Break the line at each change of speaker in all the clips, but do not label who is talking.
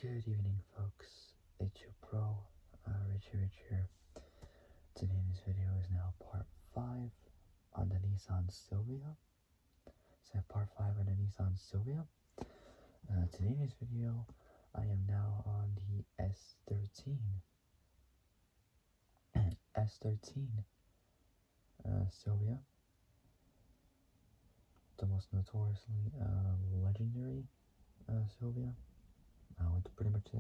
Good evening, folks. It's your pro, Rich here. Today's video is now part 5 on the Nissan Silvia. So part 5 on the Nissan Silvia. Today's video, I am now on the S13. S13 Silvia. The most notoriously legendary Silvia. I would pretty much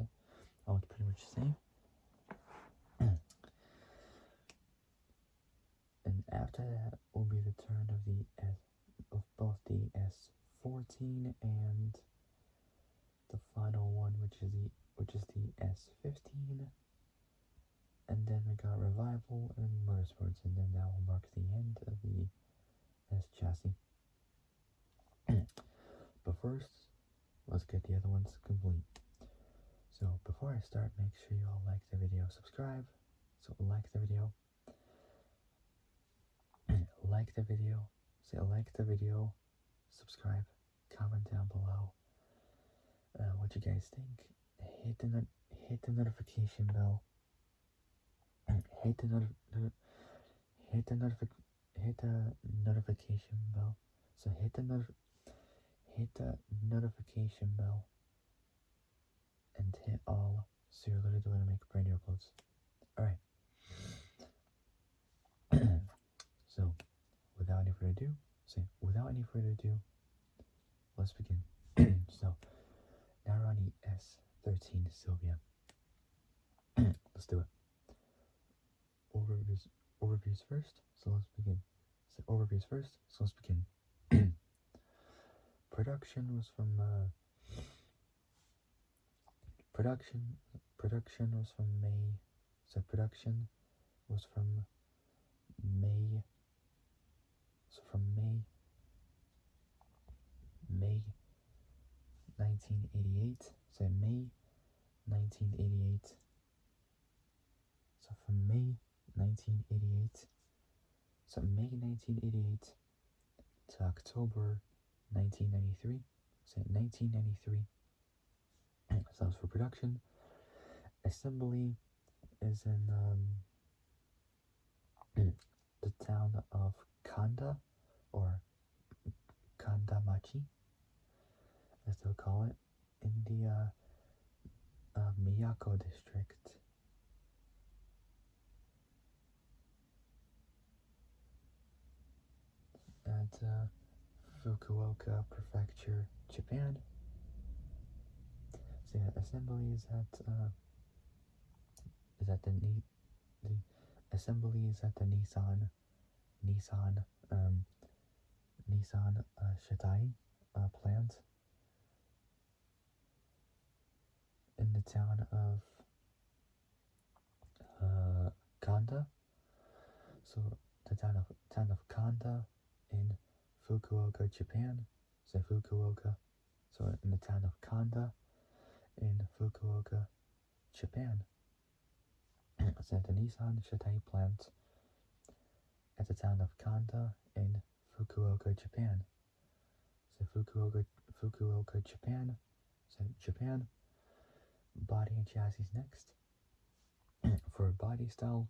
say. And after that will be the turn of both the S14 and the final one, which is the S15. And then we got Revival and Motorsports, and then that will mark the end of the S chassis. But first, let's get the other ones complete. So before I start, make sure you all like the video, subscribe. So like the video, subscribe, comment down below what you guys think. Hit the notification bell. Hit the notification bell. So hit the notification bell and hit all, so you're literally going to make brand new uploads. Alright. So without any further ado, let's begin. So now we're on the S13 Silvia. Let's do it. Overviews first, so let's begin. Production was from May. So production was from May. So from May 1988. So May 1988. So from May 1988. So May 1988 to October 1993. So 1993. So that's for production. Assembly is in the town of Kanda, or Kandamachi, as they'll call it, in the Miyako district. At Fukuoka Prefecture, Japan. So yeah, assembly is at the assembly is at the Nissan Shitai plant in the town of Kanda. So the town of Kanda in Fukuoka, Japan. So Fukuoka. So in the town of Kanda in Fukuoka, Japan. So the Nissan Shitai plant at the town of Kanda in Fukuoka, Japan. So Fukuoka, Japan. So Japan. Body and chassis next. For a body style,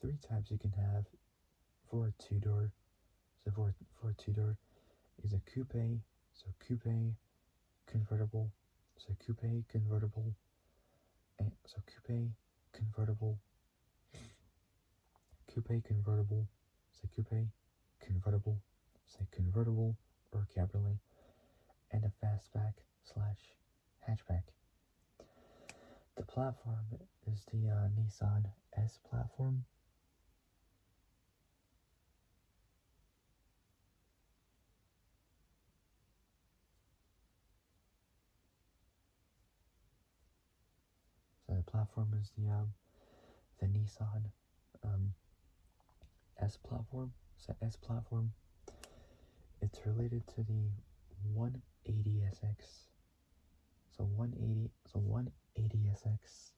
3 types you can have for a 2-door. So for a 2-door is a coupe. So coupe convertible. So coupe convertible. And so coupe convertible. Coupe convertible. So coupe convertible. Say convertible or cabriolet, and a fastback / hatchback. The platform is the Nissan S platform. So the platform is the Nissan S platform. So S platform. It's related to the 180SX. So 180SX,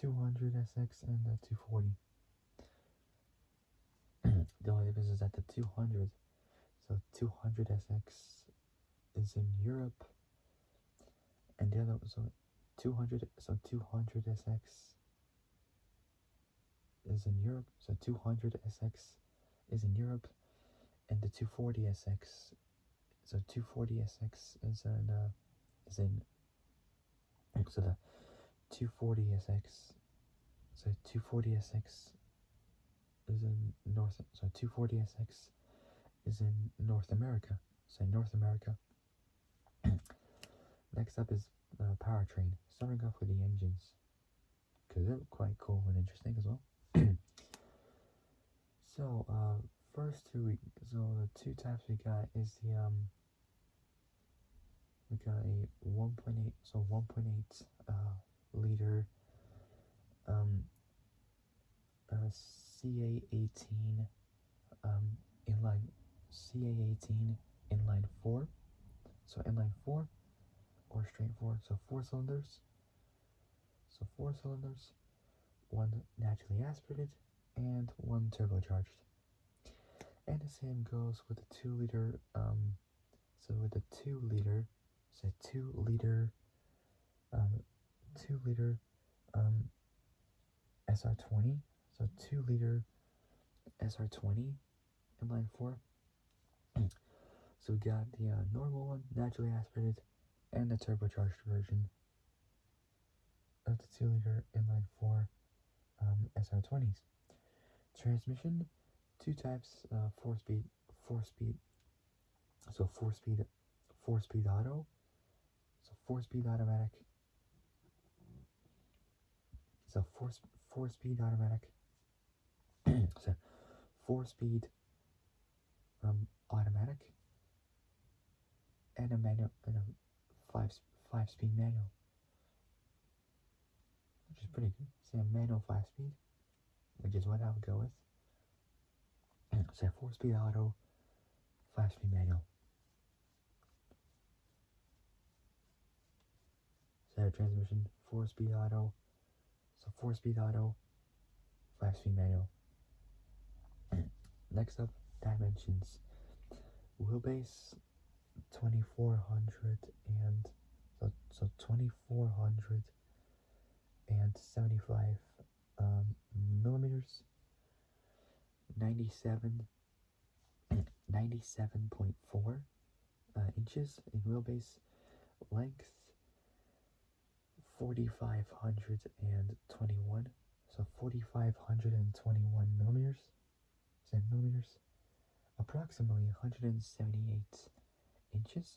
200SX, and the 240. The only difference is that the 200, so 200SX is in Europe, and the other, so 200 SX is in Europe. So 200 SX is in Europe, and the 240 SX. So 240 SX is in so the 240 SX. So 240 SX is in North. So 240 SX is in North America. So North America. Next up is powertrain. Starting off with the engines, because they're quite cool and interesting as well. So first so the two types we got is we got a 1.8 liter CA18 inline CA18 inline 4. So inline 4 or straight 4. So 4 cylinders. So 4 cylinders, one naturally aspirated and one turbocharged. And the same goes with the 2 liter. So with the 2 liter, so 2 liter, 2 liter SR20. So 2 liter SR20 inline 4. So we got the normal one, naturally aspirated, and the turbocharged version of the 2 liter inline 4 SR20s. Transmission, two types, 4-speed, so 4-speed auto, so 4-speed automatic, so 4-speed automatic, so 4-speed automatic, and a manual, and a 5-speed manual, which is pretty good. Say a manual 5-speed, which is what I would go with. So 4-speed auto, 5-speed manual. So transmission, 4-speed auto, so 4-speed auto, 5-speed manual. Next up, dimensions. Wheelbase 2400 and so 2475 millimeters, 97.4 inches in wheelbase. Length 4521, so 4521 millimeters, approximately 178 inches.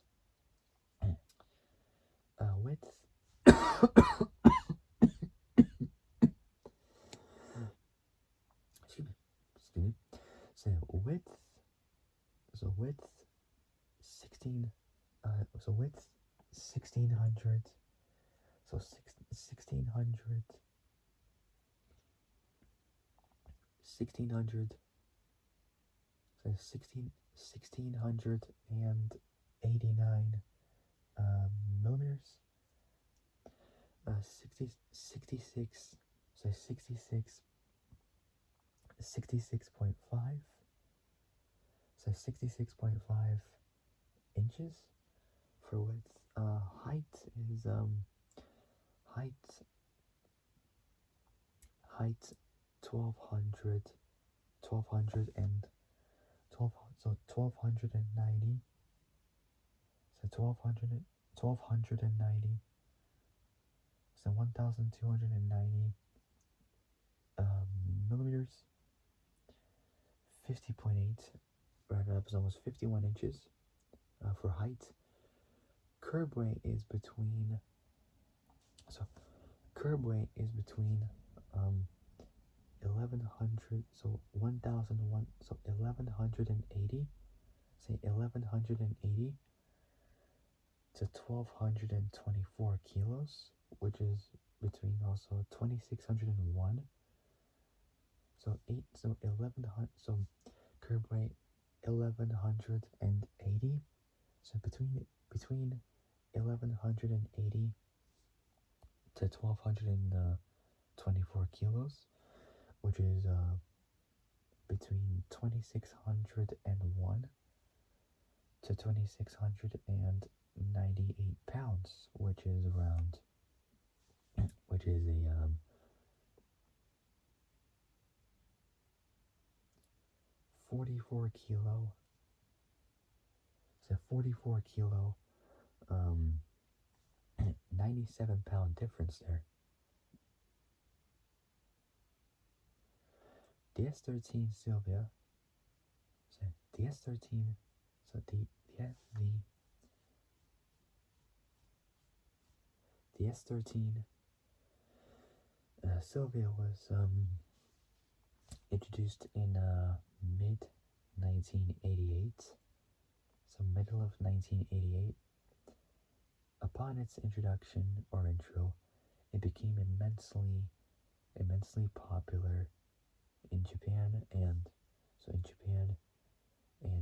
Width excuse me. So width 16 width 1600, so 1600 so 1689 millimeters. 66, so 66.5, so 66.5 inches for width. Height is height 1200 and 12, so 1290, so 1290, so 1290 millimeters. 50.8, rounded up is almost 51 inches for height. Curb weight is between 1100, so 1001, so 1180, say 1180 to 1224 kilos, which is between also 2601, so 1100, so curb weight 1180, so between 1180 to 1224 kilos, which is between 2601 to 2698 pounds, which is is a 44 kilo. It's a 44 kilo, 97-pound difference there. The S13 Silvia, so the S13, so the S13 Silvia was introduced in mid 1988, so middle of 1988. Upon its introduction or intro, it became immensely popular in Japan and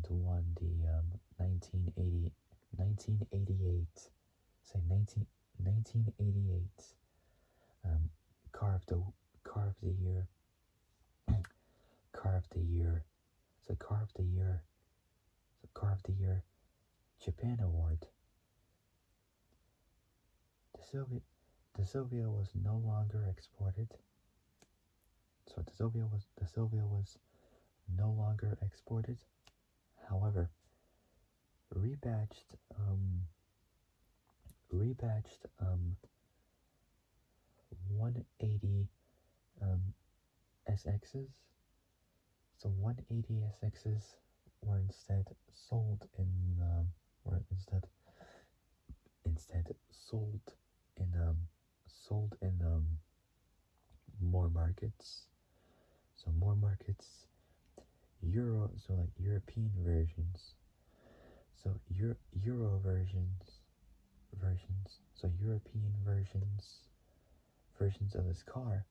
won the 1988, say 1988 car of the year car of the year so car of the year Japan award. The Silvia was no longer exported. So the Silvia was no longer exported. However, rebadged 180 SXs. So 180 SXs were instead sold in were instead sold in more markets. So more markets, so like European versions. So Euro versions. So European versions of this car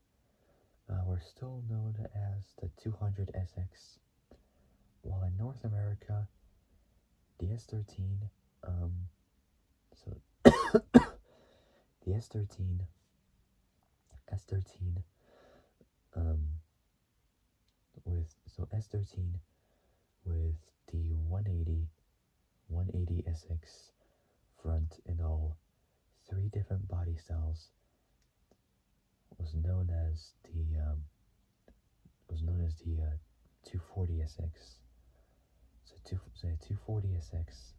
were still known as the 200 SX, while in North America, the S13, so the S13, S13 with the 180 SX front in all 3 different body styles was known as the 240 SX. So 240 SX,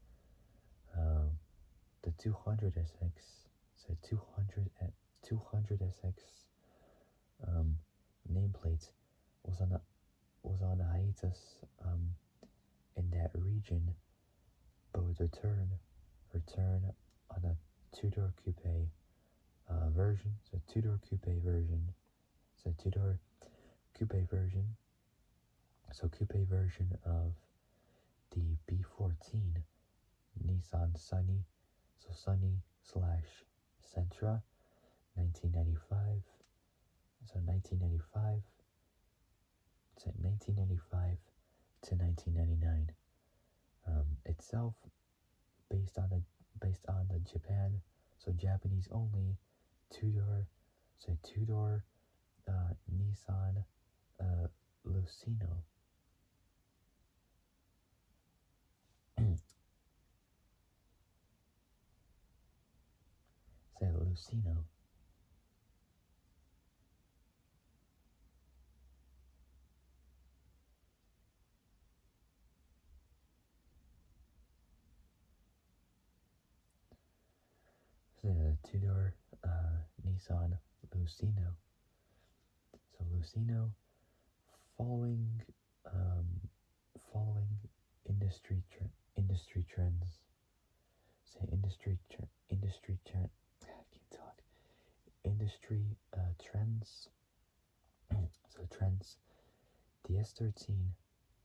the 200 SX, so 200 SX nameplate was on a hiatus in that region, but would return on a two-door coupe version. So two-door coupe version. So two-door coupe version. So coupe version of the B14 Nissan Sunny. So Sunny / Sentra, 1995. So 1995. So 1995 to 1999. Itself based on the Japan, so Japanese only two-door Nissan Lucino. Say Lucino. Say a two-door Nissan Lucino. So Lucino, following industry trends. Say I can't talk. Industry trends. So trends. The S13.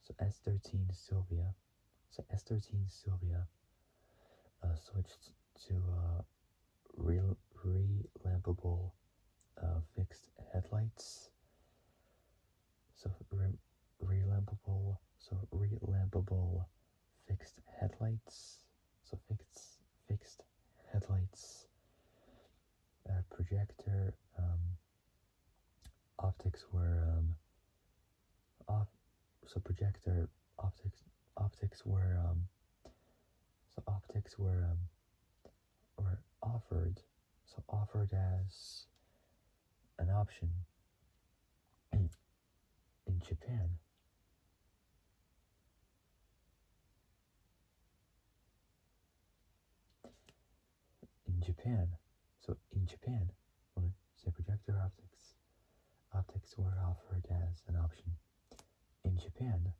So S13 Silvia. So S13 Silvia switched to relampable fixed headlights. So relampable fixed headlights. So fixed headlights. Projector optics were off. So projector optics were were offered. So offered as an option in Japan. In Japan, so in Japan, well, say projector optics were offered as an option. In Japan,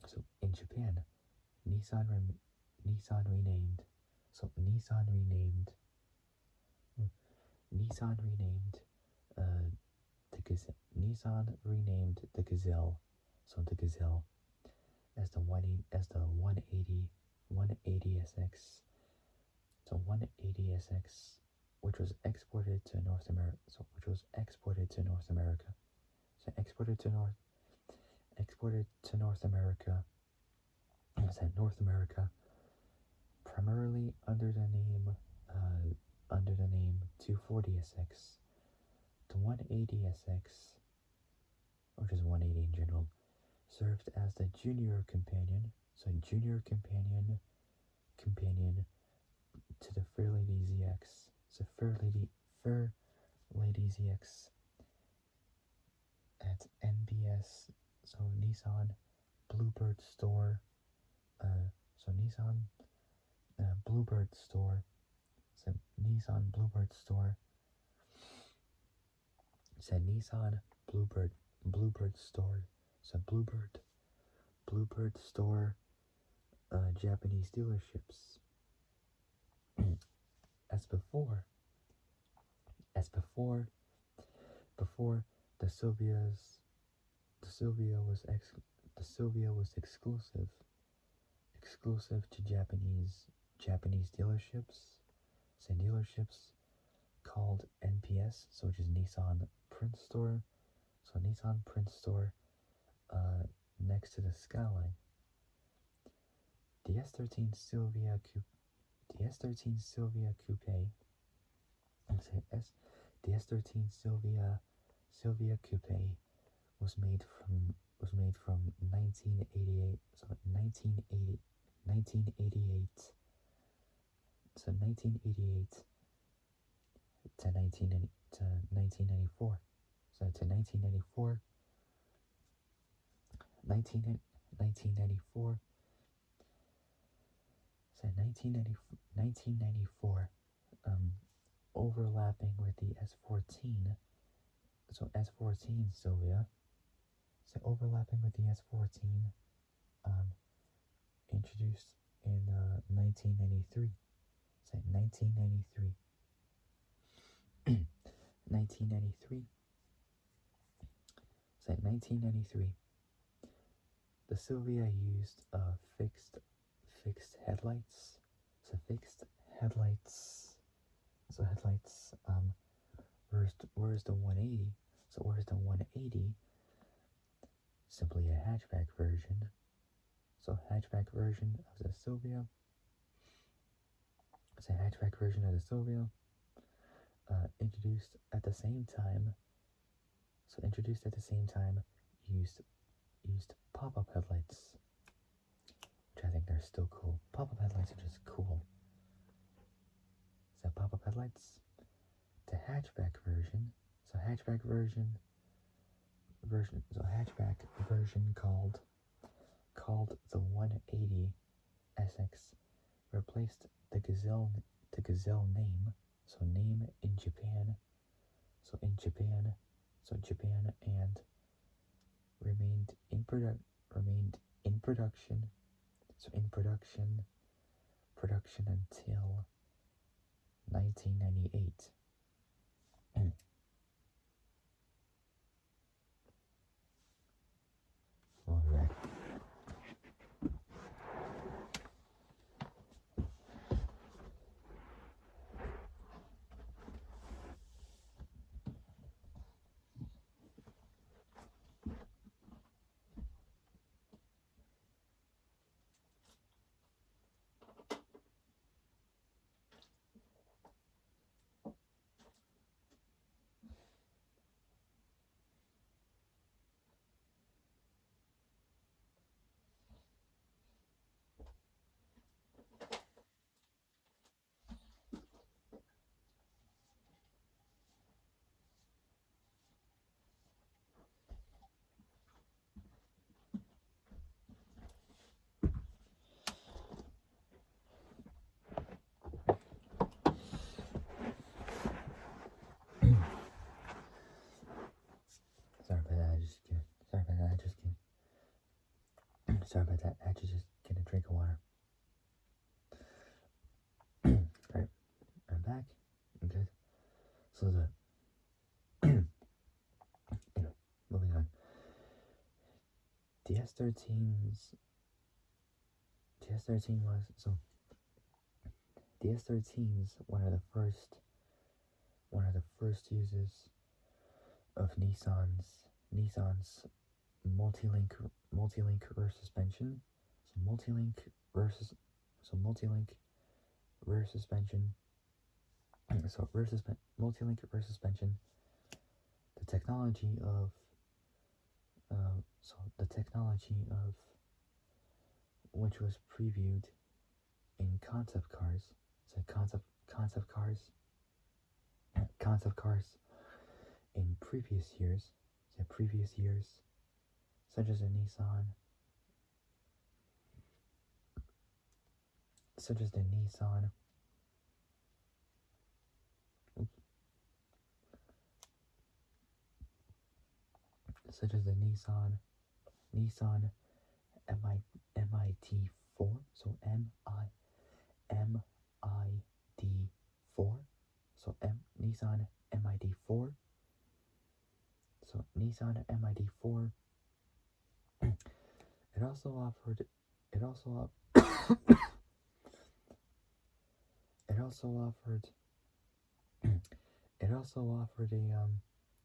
so in Japan, Nissan Nissan renamed, so Nissan renamed uh, Nissan renamed the Gazelle, so the Gazelle as the 180 SX, so 180 SX, which was exported to North America. So exported to North America. Said North America, primarily under the name 240 SX. The 180 SX, or just 180 in general, served as the junior companion. So junior companion to the Fairlady ZX. So Fairlady ZX at NBS. So Nissan Bluebird store. So Nissan Bluebird store. So Nissan Bluebird store. Said Nissan Bluebird store. So Bluebird store Japanese dealerships. As before the Silvia was exclusive to Japanese dealerships. So dealerships called NPS, so which is Nissan Print Store. So Nissan Print Store next to the Skyline. The S13 Silvia Coupe. The S13 Silvia Coupe was made from 1988. So 1988. So 1988 to 1994. So to 1994. 1994. So 1994, overlapping with the S14. So S14 Silvia. So overlapping with the S14, introduced in 1993. So 1993. 1993. So 1993. The Silvia used fixed headlights. So fixed headlights. So headlights. Where's the 180? So where's the 180? Simply a hatchback version. So hatchback version of the Silvia. It's a hatchback version of the Silvia. Introduced at the same time. So introduced at the same time, used pop-up headlights, which I think they're still cool. Pop-up headlights are just cool. So pop-up headlights. The hatchback version. So hatchback version. So hatchback version called the 180 SX replaced the Gazelle name. So name in Japan. So in Japan. So Japan, and remained in production. So in production until 1998. All right. Sorry about that. I had to just get a drink of water. Alright, I'm back. I'm good. So anyway, moving on. The S13s. The S13 was the S13s one of the first uses of Nissan's multi-link rear suspension. Multi-link rear suspension. Multi-link rear suspension. The technology of which was previewed in concept cars. So concept cars in previous years. Such as the Nissan. Such as the Nissan. Such as the Nissan MID4, so MID4, so Nissan MID4, it also offered it also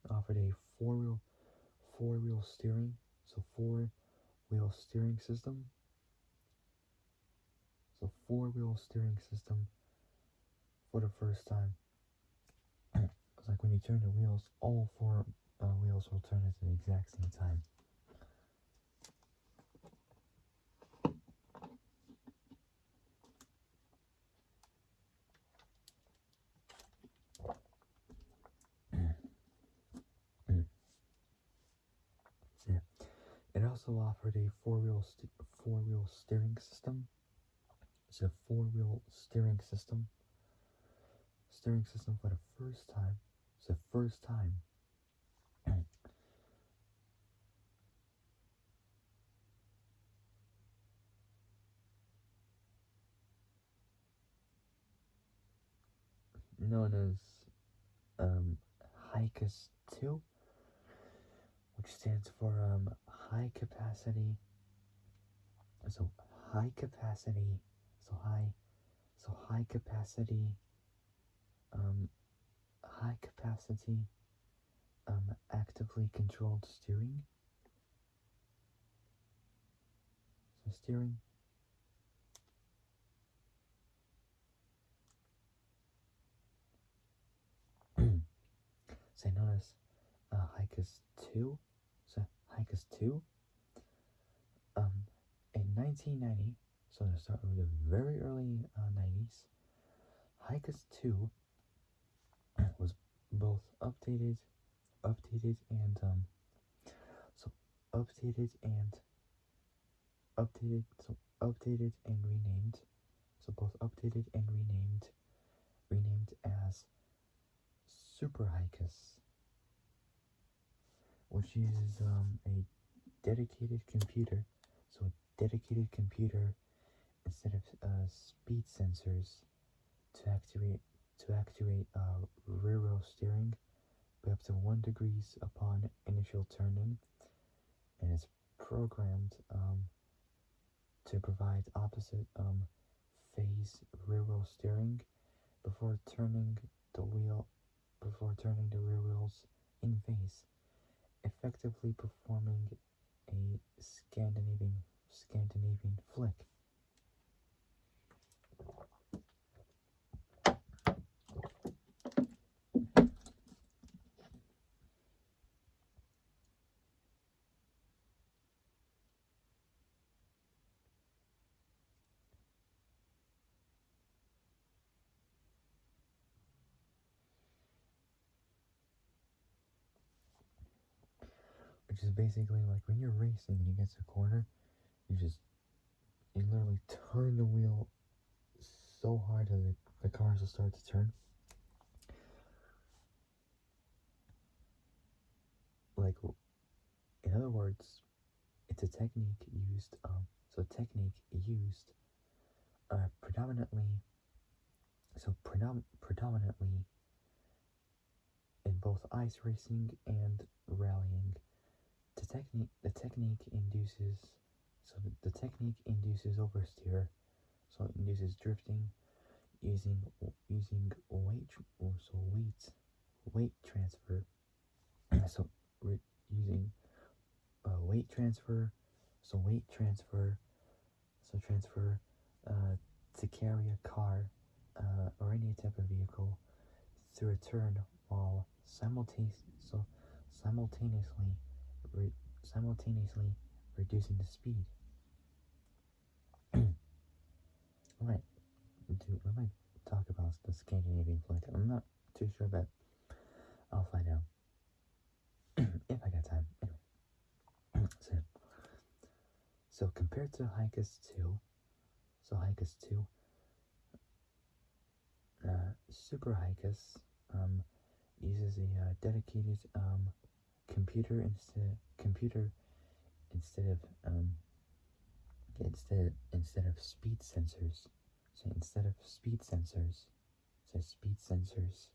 offered a four-wheel steering, so four-wheel steering system. So four-wheel steering system for the first time. It's like when you turn the wheels, all four wheels will turn at the exact same time. So, it also offered a four-wheel steering system. It's a four-wheel steering system for the first time. It's the first time. Known as HICAS 2, which stands for high capacity. So high capacity. Actively controlled steering. So steering. Say known as HICAS 2. So HICAS 2. In 1990, so to start with the very early 90s, HICAS 2 was both updated and renamed. So both updated and renamed as Super HICAS, which uses a dedicated computer. So a dedicated computer instead of speed sensors to actuate rear wheel steering by up to 1 degrees upon initial turn-in, and it's programmed to provide opposite phase rear wheel steering before turning the rear wheels in phase, effectively performing a Scandinavian flick. Which is basically like when you're racing and you get to a corner, you literally turn the wheel so hard that the cars will start to turn. Like, in other words, it's a technique used technique used predominantly in both ice racing and rallying. The technique induces oversteer, so it induces drifting using weight transfer. so using weight transfer, transfer to carry a car or any type of vehicle through a turn while simultaneously simultaneously reducing the speed. Alright, let me talk about the Scandinavian flight. I'm not too sure, but I'll find out if I got time. Anyway, so compared to Hikers 2, Super Hikers uses a dedicated computer instead of speed sensors. Speed sensors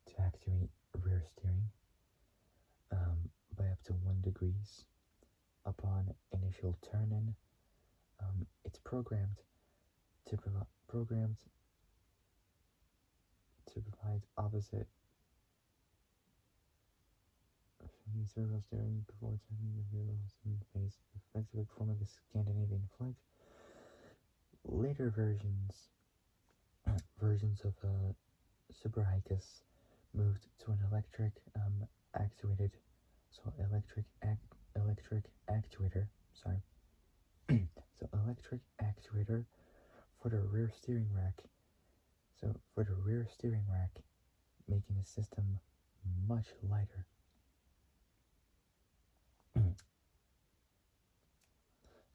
to activate rear steering by up to 1 degrees upon initial turn-in. It's programmed to provide opposite servo steering before turning the vehicle steering phase, effectively performing a Scandinavian flight. Later versions of Super Hikers moved to an electric actuated, electric actuator. Sorry, electric actuator for the rear steering rack. Making the system much lighter.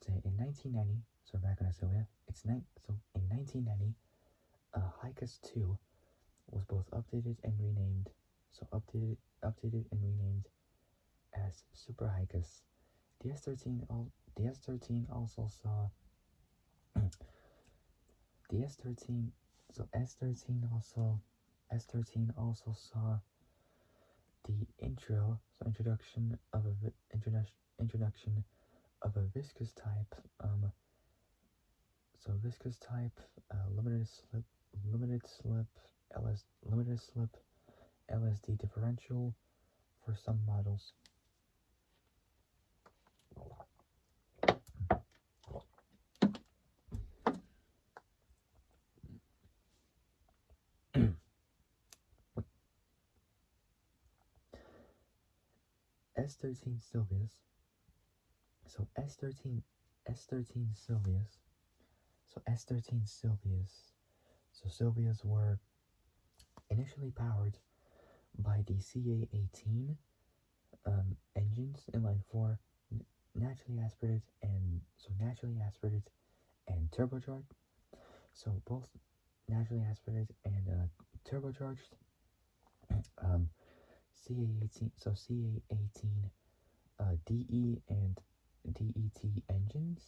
So in 1990, so back on Silvia, in 1990, Hikers 2 was both updated and renamed. Updated and renamed as Super Hikers. The S13 also saw the S13 so S13 also saw the introduction of a viscous type limited slip LSD differential for some models. S13 Silvias. So S13 Silvias. So Silvias were initially powered by the CA18 engines, inline 4, naturally aspirated and turbocharged. So both naturally aspirated and turbocharged. CA18 DE and DET engines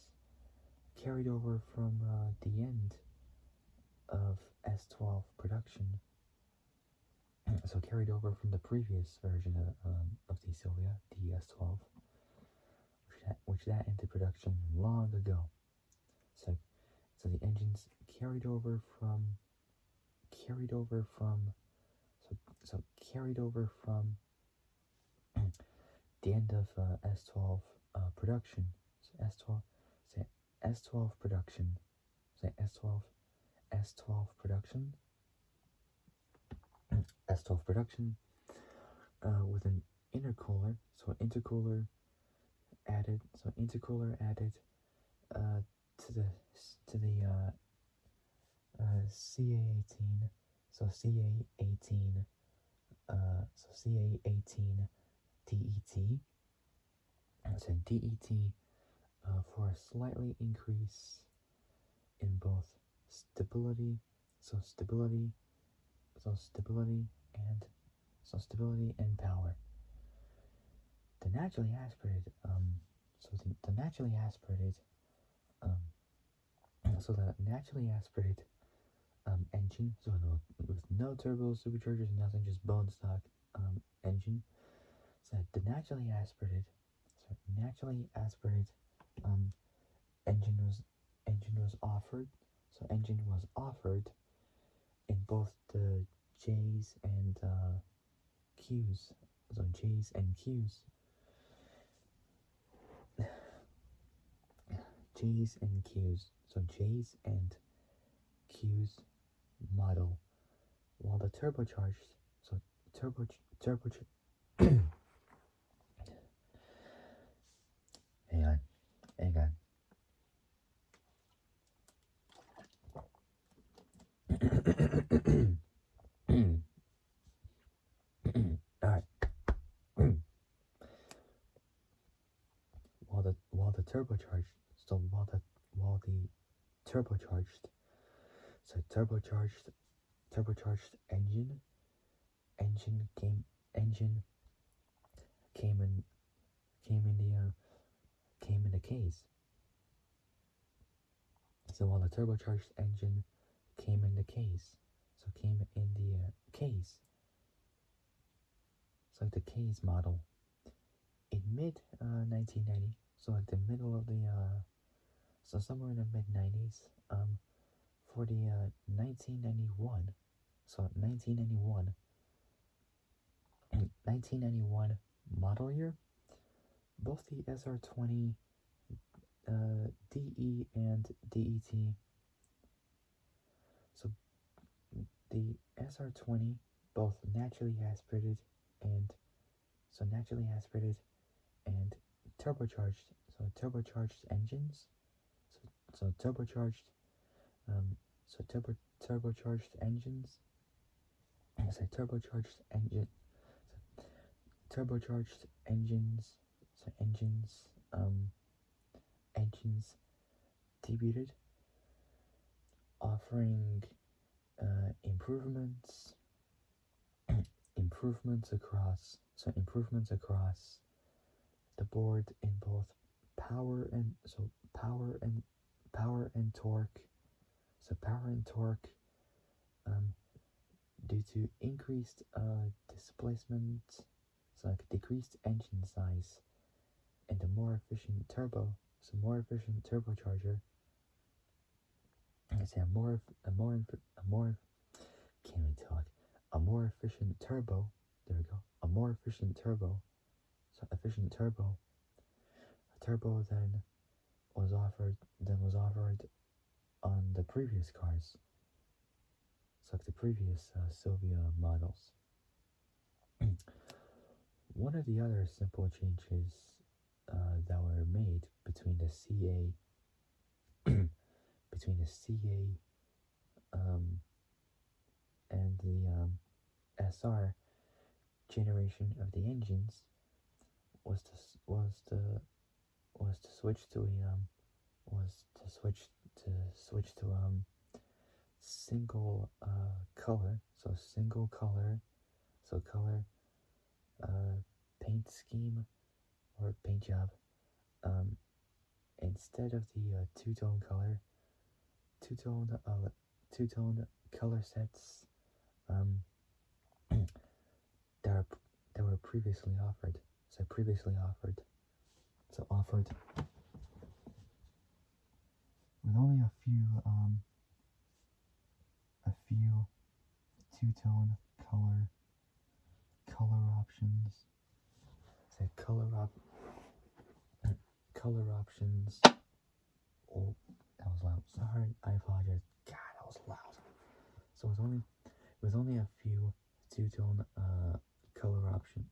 carried over from the end of S12 production. So carried over from the previous version of the Silvia, the S12, which that entered production long ago. So the engines carried over from the end of S12 production. So S12 production. S12 production. S12 production with an intercooler. So intercooler added. To the CA18. So CA18. CA18 DET. So DET for a slightly increase in both stability and power. The naturally aspirated So the naturally aspirated engine, so with no turbo superchargers, nothing, just bone stock engine. So the naturally aspirated um, engine was offered. So engine was offered in both the J's and Q's. So J's and Q's. J's and Q's. So J's and Q's model. While the turbocharged, so turbo hang on, hang on. Alright. While the turbocharged, so while the turbocharged, so turbocharged engine came in came in the came in the case. So while the turbocharged engine came in the case, so came in the case, so like the case model in mid 1990, so like the middle of the so somewhere in the mid 90s, for the 1991, so 1991 model year, both the SR20 DE and DET. So the SR20, both naturally aspirated and turbocharged. So turbocharged engines. So turbocharged. Um, so turbocharged engines. So turbocharged engine. So turbocharged engines. So engines debuted, offering improvements improvements across the board in both power and torque. So power and torque, due to increased displacement, so like decreased engine size and a more efficient turbo, so more efficient turbocharger. I say a more can't even talk. A more efficient turbo. There we go. A more efficient turbo. So efficient turbo. A turbo was offered on the previous cars. So like the previous Silvia models. One of the other simple changes that were made between the CA and the SR generation of the engines was to switch to single color. So single color. So color paint scheme or paint job. Instead of the two-tone color sets that were previously offered. So offered with only a few two-tone color options. Say color options. Oh, that was loud. Sorry, I apologize. God, that was loud. So it was only a few two-tone color options.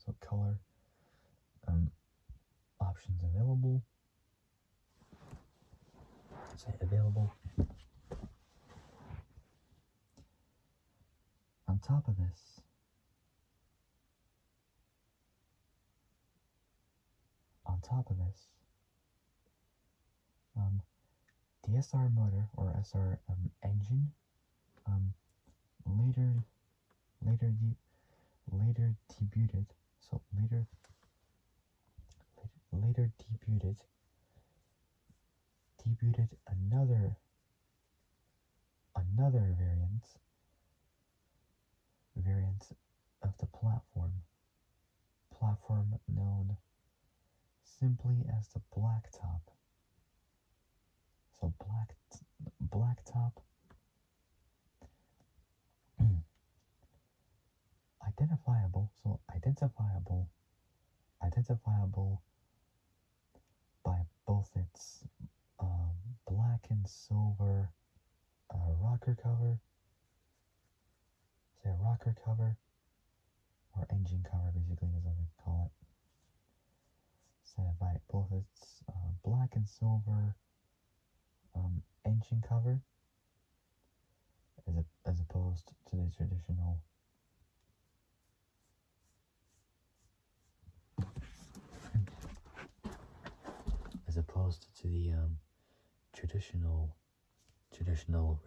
So color options available. Say available. On top of this, the SR motor or SR engine later debuted. So later debuted another variant of the platform known simply as the blacktop. So blacktop identifiable by both its black and silver rocker cover, say rocker cover, or engine cover basically is what they call it. Say by both its black and silver engine cover, as opposed to the traditional traditional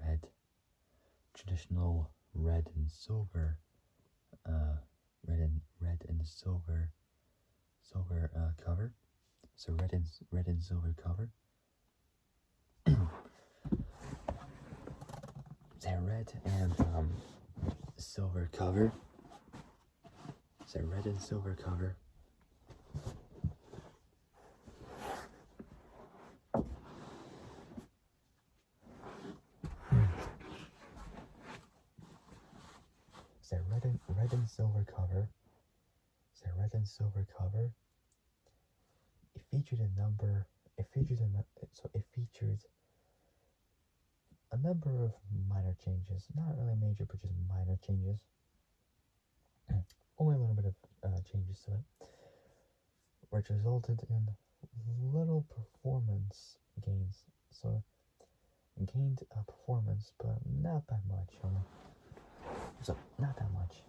red and silver red and silver cover. So red and silver cover. Say red and silver cover. Say red and silver cover. Say red and silver cover. Say red and silver cover. It featured a number of minor changes. Not really major, but just minor changes. Only a little bit of changes to it, which resulted in little performance gains. So gained performance, but not that much. So not that much.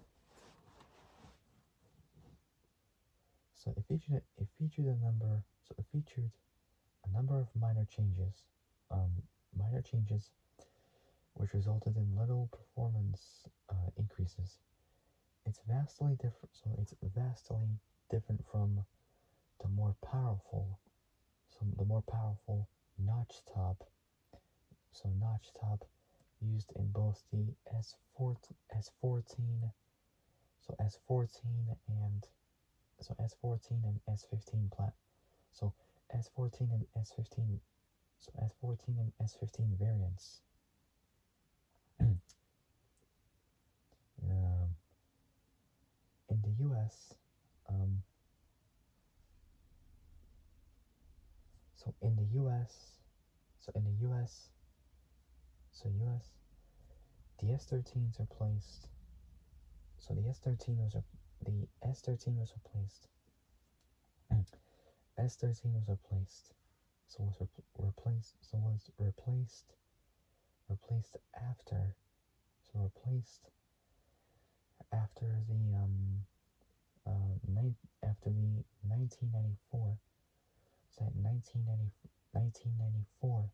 So it featured a number of minor changes, which resulted in little performance increases. It's vastly different. So it's vastly different from the more powerful notch top. So notch top used in both the S14 and S15 so S14 and S15 variants. In the US, so in the US, the S13s are placed. So the S13 was replaced. S13 was replaced. So was replaced after. So replaced after the after the 1994. So 1994.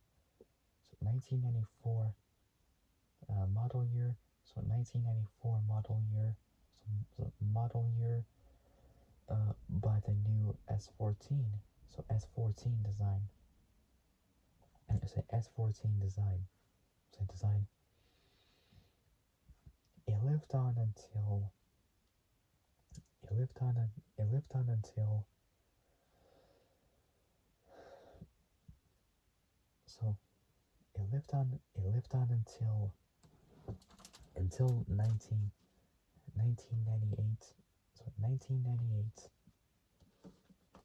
So 1994 model year. So 1994 model year. So model year by the new S14. So S14 design. And I say S14 design. So design. It lived on until. So it lived on until 1998. So 1998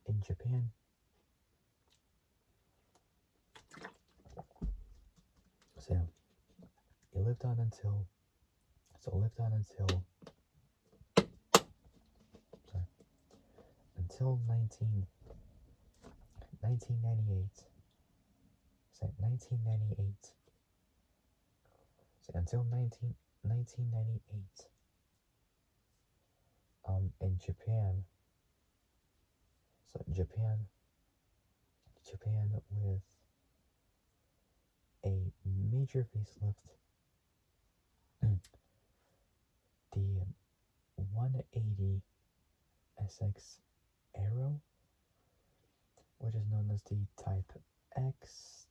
in Japan. So it lived on until 1998. So 1998. So until 1998. In Japan. So Japan with a major facelift. The 180 SX Aero, which is known as the Type X,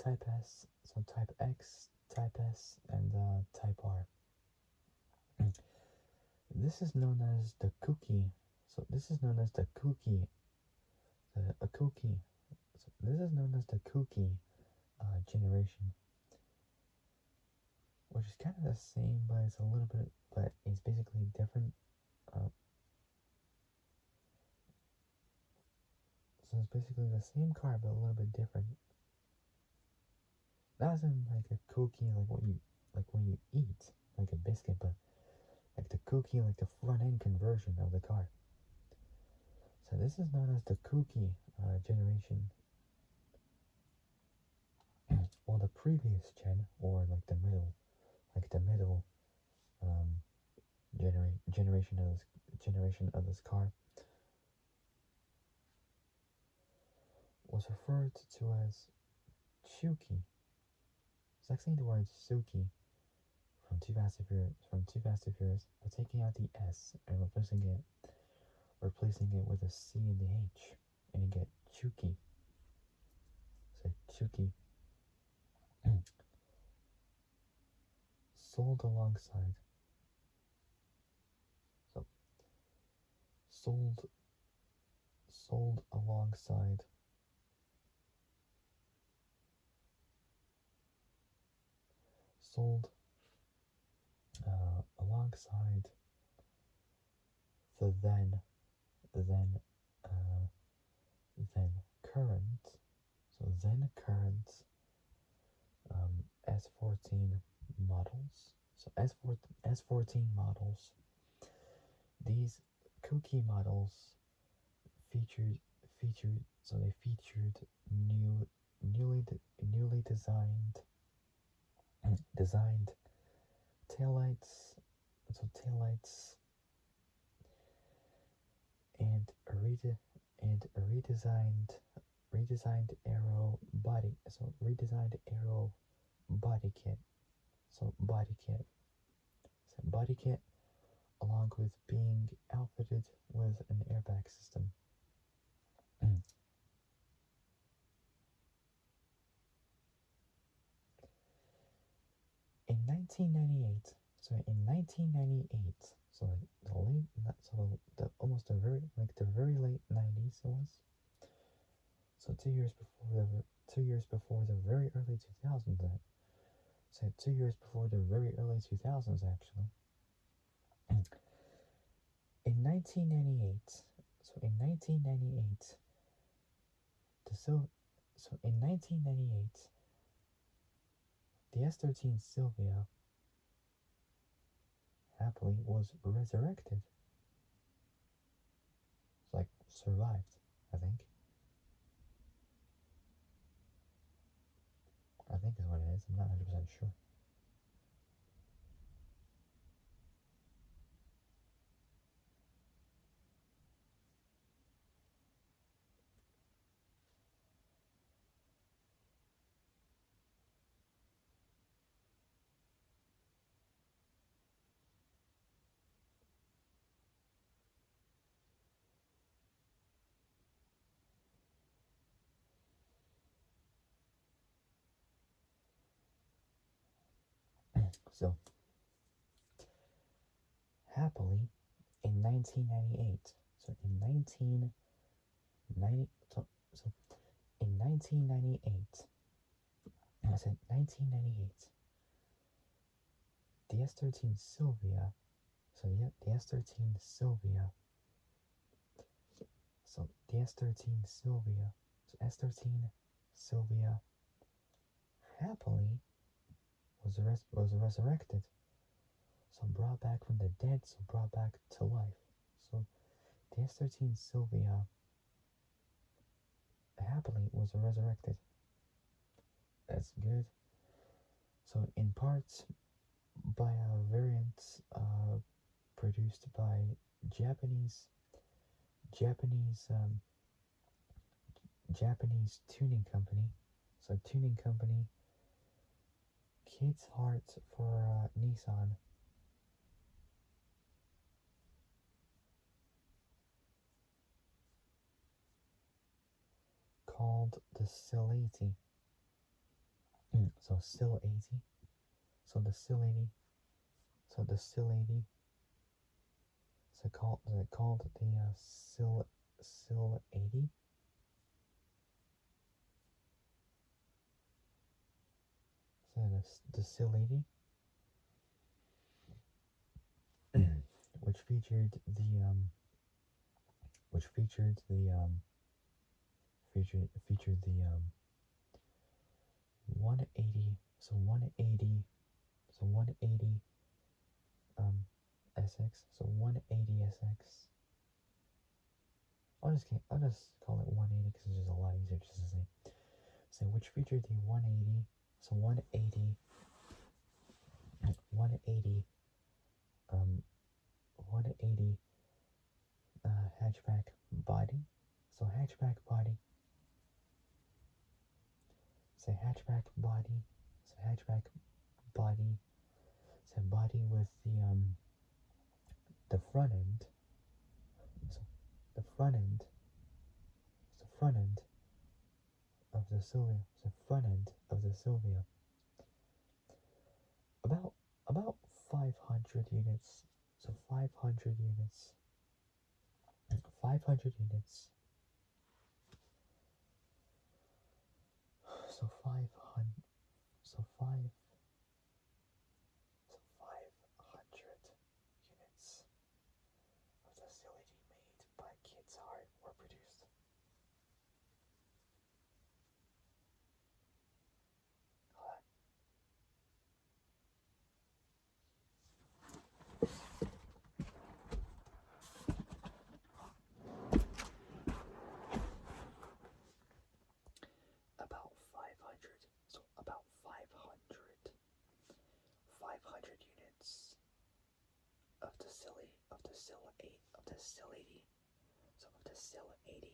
Type S, so Type X, Type S, and Type R. This is known as the cookie. So this is known as the cookie. A cookie. So this is known as the cookie generation, which is kind of the same, but it's a little bit, but it's basically different. So it's basically the same car, but a little bit different. Not as in like a cookie, like when you eat, like a biscuit, but like the cookie, like the front end conversion of the car. So this is known as the cookie generation. Well, the previous gen, or like the middle um, generation of this car was referred to as Chuki. It's like saying the word Suki from Too Fast and Furious, but taking out the S and replacing it with a C and the H, and you get Chuki. So Chuki. Sold alongside. So sold alongside. Sold alongside the uh, then current, so then current S14 models. So S14 models. These cookie models featured so they featured newly designed taillights, so taillights and a redesigned aero body, so redesigned aero body kit, so body kit along with being outfitted with an airbag system. In 1998, so the late, the almost the very late 90s it was. So 2 years before the very early 2000s. So 2 years before the very early 2000s actually. In 1998, so in 1998, so in 1998, the S13 Silvia happily was resurrected. It's like survived, I think. I think is what it is. I'm not 100% sure. So, happily, in 1998, so in 1990, so in 1998, I said 1998, the S13 Silvia, so yeah, the S13 Silvia, so the S13 Silvia, so S13 Silvia happily was resurrected, so brought back from the dead, so brought back to life. So the S13 Silvia happily was resurrected. That's good. So in parts by a variant produced by Japanese Japanese Japanese tuning company. So tuning company Kid's Heart for Nissan. called the Sil 80. So Sil 80. So the Sil 80. So the Sil 80. So called the Sil 80. So the Sil 80. which featured the featured the 180 so 180 so 180 SX so 180 SX. I'll just call it 180 because it's just a lot easier just to say. So which featured the 180 so 180 180 hatchback body. So hatchback body. So hatchback body. So hatchback body. So body with the front end. So the front end. So front end of the Silvia. So front end of the Silvia. About 500 units. So 500 units. 500 units. So 500. So 500 units of the facility made by Kids Heart were produced. About 500. So about 500 units of the silly of the Sil 8 of the Sil 80. So of the Sil 80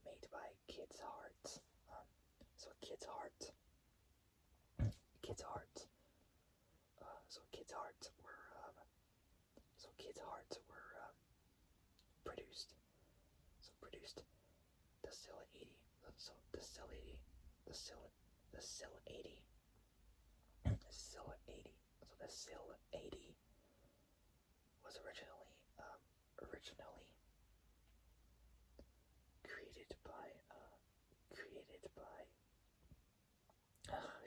made by Kids Heart. So Kids Heart. Kids Heart. So Kids Heart were produced. So produced the Sil 80. So the Sil 80. The Sil 80. Sil 80. So the Sil 80 was originally created by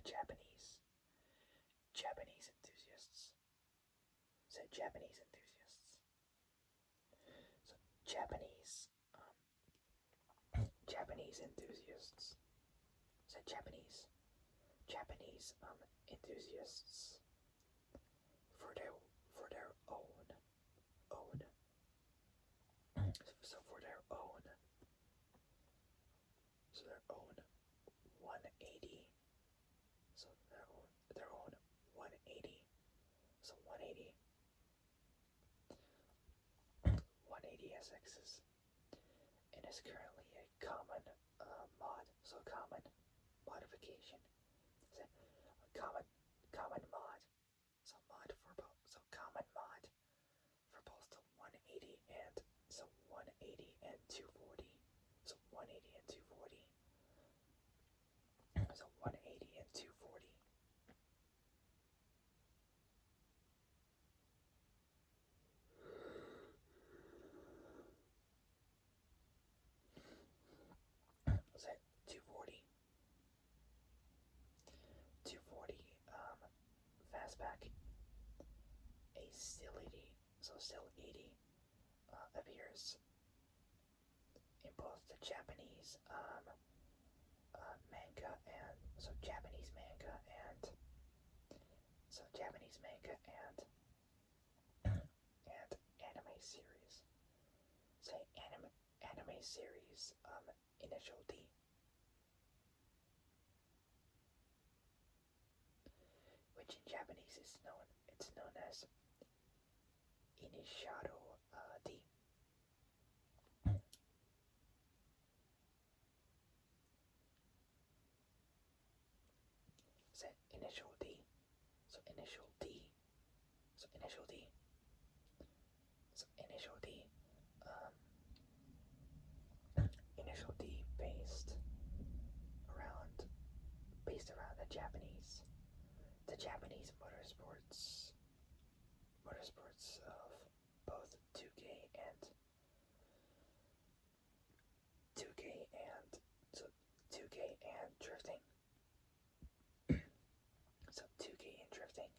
Japanese enthusiasts. So Japanese enthusiasts. So Japanese enthusiasts. So Japanese enthusiasts for their own so for their own 180 so their own 180 so 180 SXs, and is currently a common common modification. So a common mod. So common mod for both the 180 and 240. So 180 and 240. So 180 and 240. So 240 fastback. A Sil 80. So Sil 80 appears in both the Japanese manga and Japanese manga and anime series. Say anime series initial D, which in Japanese is known as Initiado D. Say initial D. So initial D. So initial D. So initial D. Initial D based
the Japanese motorsports of both 2K and so 2K and drifting. So 2K and drifting,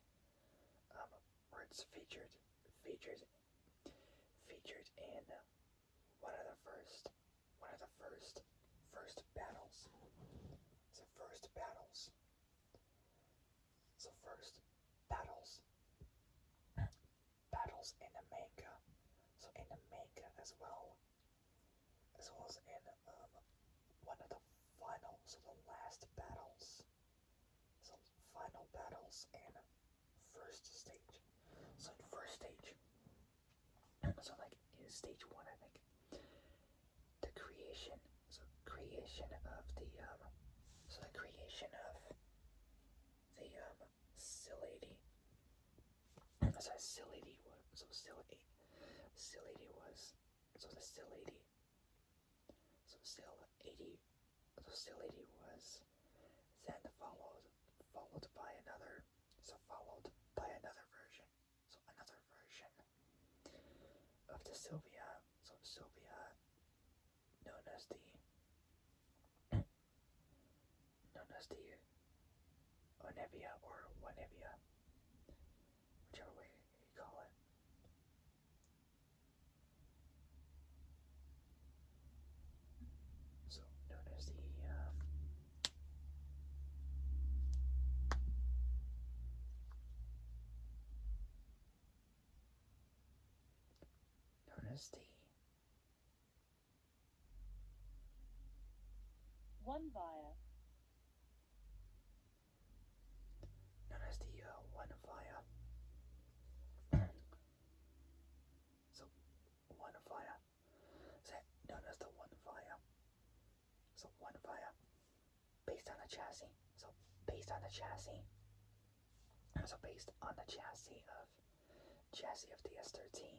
where it's featured in one of the first battles. So first battles. So first battles in the manga. So in the manga as well as in one of the final, so the last battles. So final battles in first stage. So in first stage, so like in stage one, I think the creation of the Silady. So Silady was so Silady was so the Silady so Silady so Silady was then followed by another version. So another version of the Silvia. So Silvia, known as the Onevia or Wanevia, whichever way you call it. So known as the
One via.
Known as the One Via. So One Via. So known as the One Via. So One Via. Based on the chassis. So based on the chassis. So based on the chassis of the S13,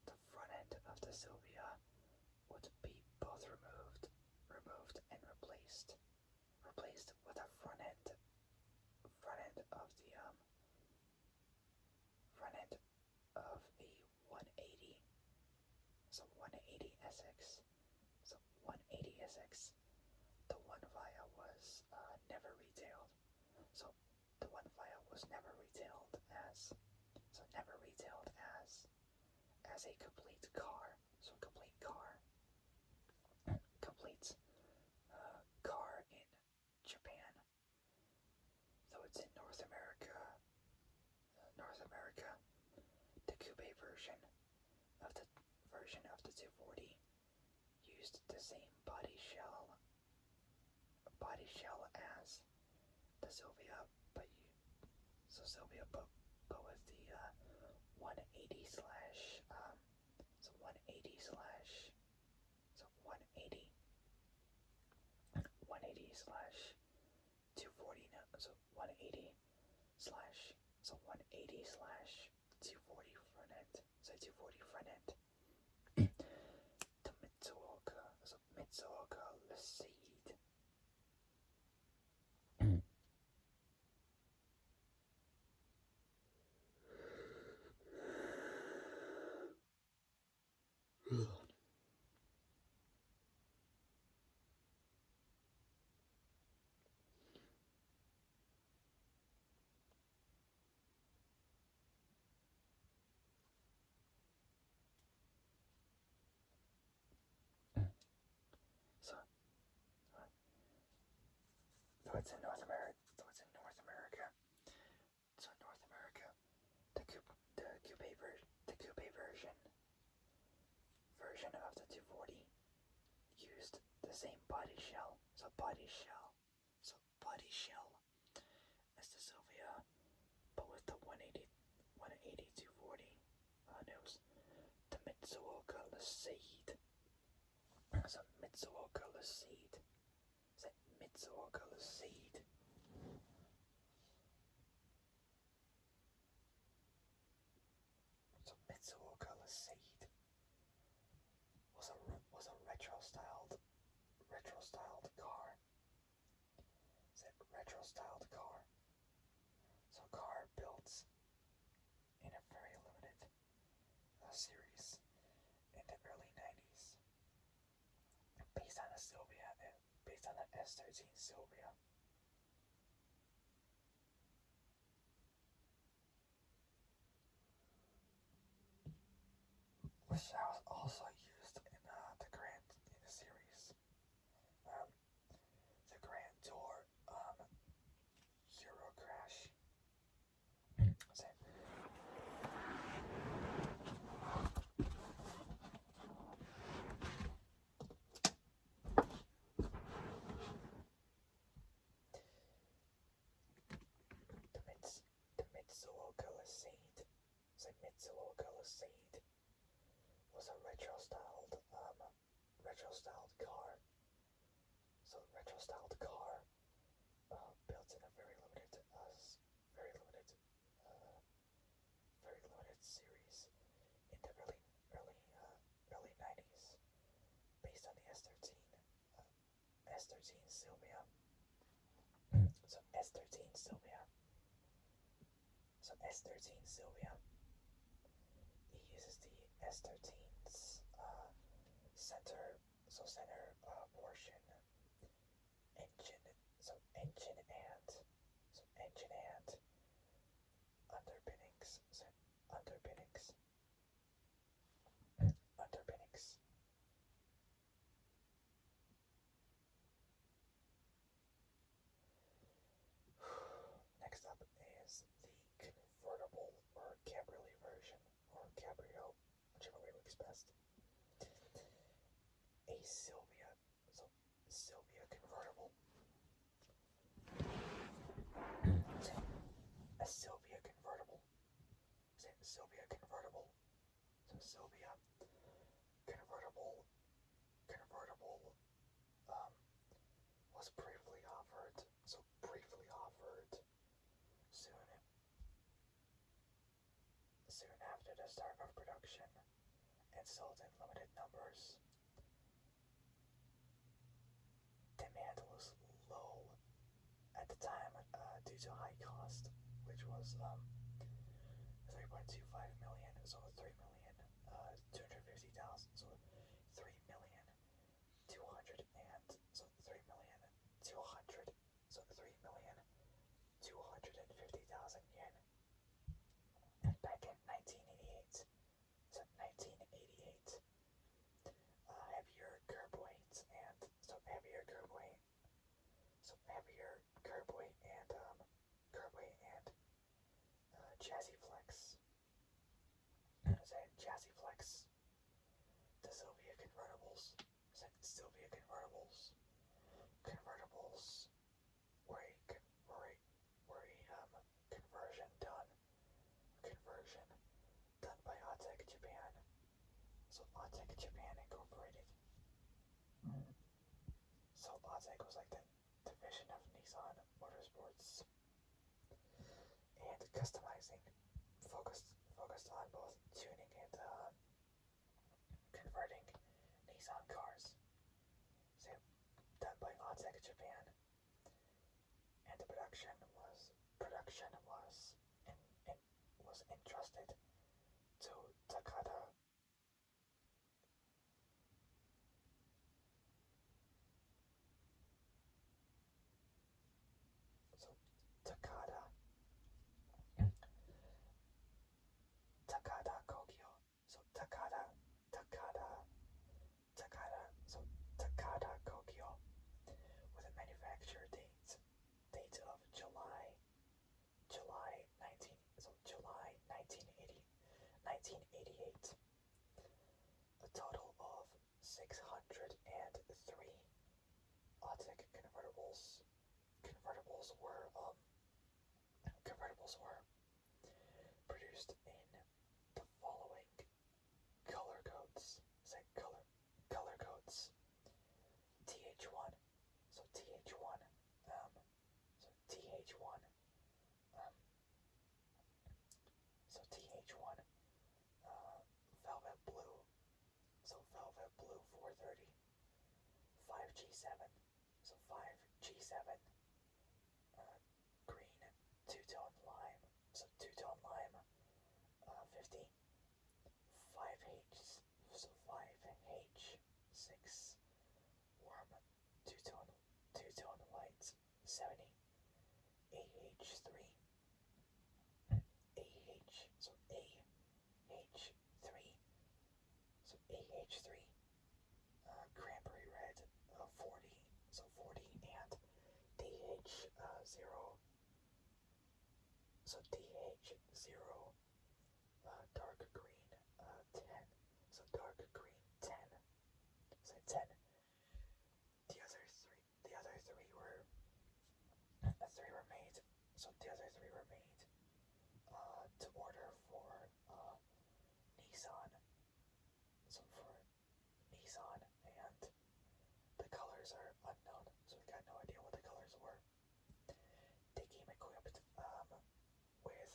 the front end of the Silvia would be both removed and replaced with a front end of a 180. So 180 SX. So 180 SX. The One Via was never retailed. So the One Via was never retailed as a complete car. So complete car in Japan. Though it's in North America, the coupe version of the 240 used the same body shell as the Silvia, but with the 180 slash 240. No, so 180 slash 240 front end. So 240 front end. The Mitsuoka Lucide. So, though it's in North America, the coupe version of the 240 used the same body shell as the Silvia, but with the 180 240 nose. The Mitsuoka Lucide. So Mitsuoka Lucide. Is it Mitsuoka Lucide? So Mitsuoka Lucide was a retro styled car. Is it retro-styled car. So car built in a very limited series in the early 90s, based on a Silvia, based on an S13 Silvia. Which was also used in the Grand in the series. The Grand Tour Euro Crash. The Mitsuoka Lucide. The Mitsuoka Lucide was a retro-styled car. So retro-styled car built in a very limited series in the early 90s, based on the S13 Silvia. So S13 Silvia. So S13 Silvia. He uses the S13's center portion engine. So engine and underpinnings. So underpinnings. Next up is the convertible or cabriolet version, or cabrio, whichever way looks best. A Silvia, so Silvia convertible. A Silvia convertible. Silvia convertible. So Silvia convertible was briefly offered soon after the start of production, and sold in limited numbers. Demand was low at the time due to high cost, which was 3.25 million, so 3,250,000, so 3,200,000 so 3,250,000 yen back in 1988. So 1988, heavier curb weight and chassis flex. Chassis flex. The Silvia convertibles. Convertibles were a conversion done by A.K.A. Japan. So A.K.A. Japan Incorporated. So A.K.A. was like the division of Nissan Motorsports, and customizing, focused on both tuning and converting Nissan cars. So done by A.K.A. Japan, and the production was entrusted to Takata. So Takata Kogyo. So Takata Kogyo, with a manufacture date of July 1988. A total of 603 A.K.A. Convertibles were produced in the following color codes. Color codes. TH1. So TH1. Velvet blue. So velvet blue 430. 5G7. So 5G7. AH3, so AH3, so AH3, cranberry red, 40, so 40, and DH0, so DH0, dark green, 10, so dark green 10, so 10. The other three were made, so the other three were made to order for Nissan, so for Nissan, and the colors are unknown, so we got no idea what the colors were. They came equipped with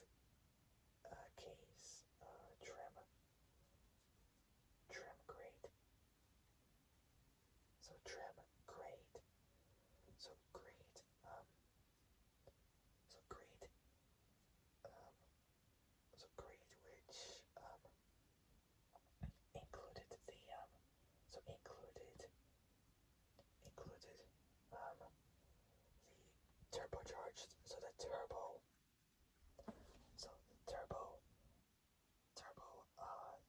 case, trim grade, so trim grade, so grade, so grade, so grade, which included the so included the turbocharged, so the turbo, so the turbo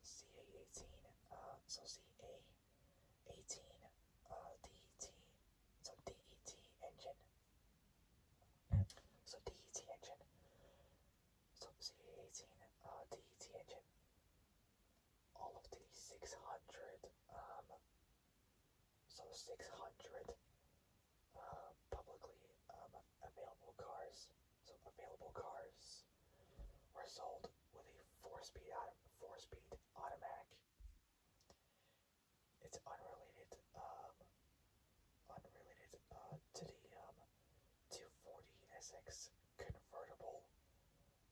CA18, so CA18 DET, so DET engine, so DET engine, so CA18 DET engine. All of the 600 so 600 publicly available cars, so available cars were sold with a four-speed automatic. It's unrelated to the 240SX convertible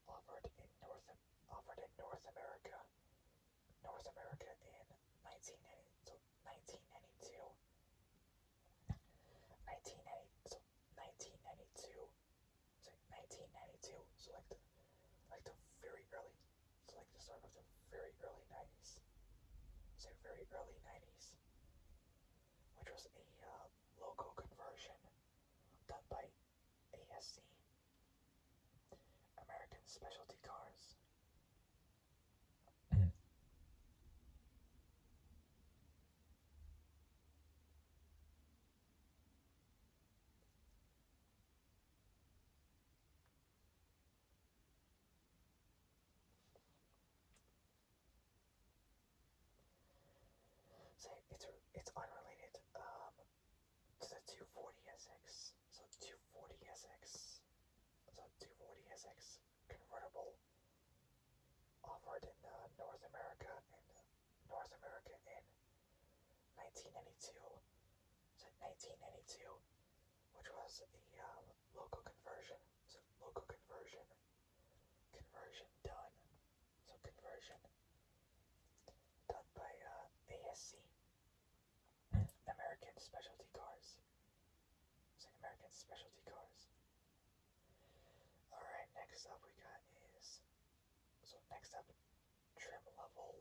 offered in North America in 1990, so 1992, 1992, so 1992, so like the very early, so like the start of the very early 90s, so very early 90s, which was a logo conversion done by ASC, American Specialty Cars. So it's unrelated to the 240SX. So 240SX. So 240SX convertible offered in North America in 1992. So 1992, which was a local conversion. So local conversion done. So conversion done by ASC, American Specialty Cars. So American Specialty Cars. Alright, next up we got is, so next up, trim level,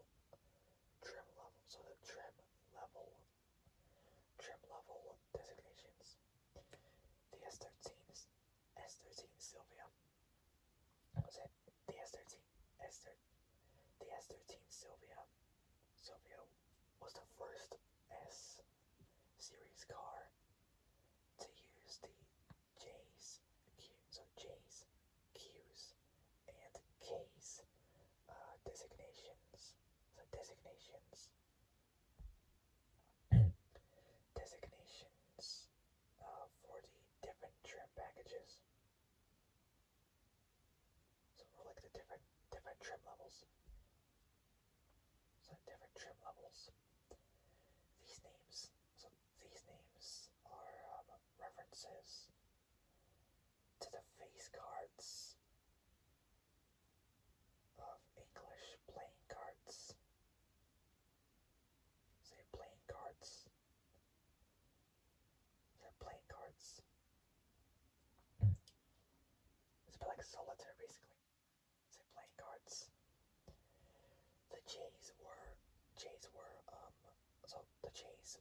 so the trim level designations. The S13 Silvia, was it? The S13 Silvia was the first S series car to use the J's, Q's, and K's designations. So designations for the different trim packages. So for like the different trim levels. So different trim levels. These names are references to the face cards of English playing cards. Say playing cards. It's like solitaire basically. Say playing cards. The J's were so the J's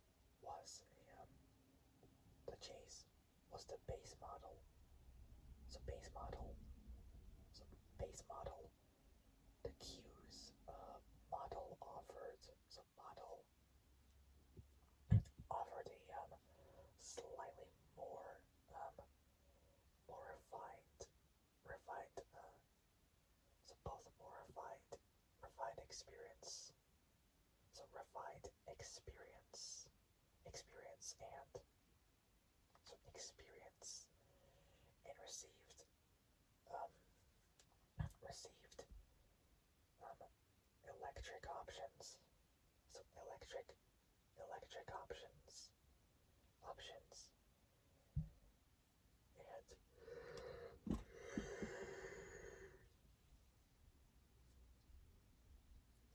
was the base model. So base model base model, the Q's model offered, so model offered a slightly more refined, so both more refined experience, so refined experience and um, received electric options, so electric options,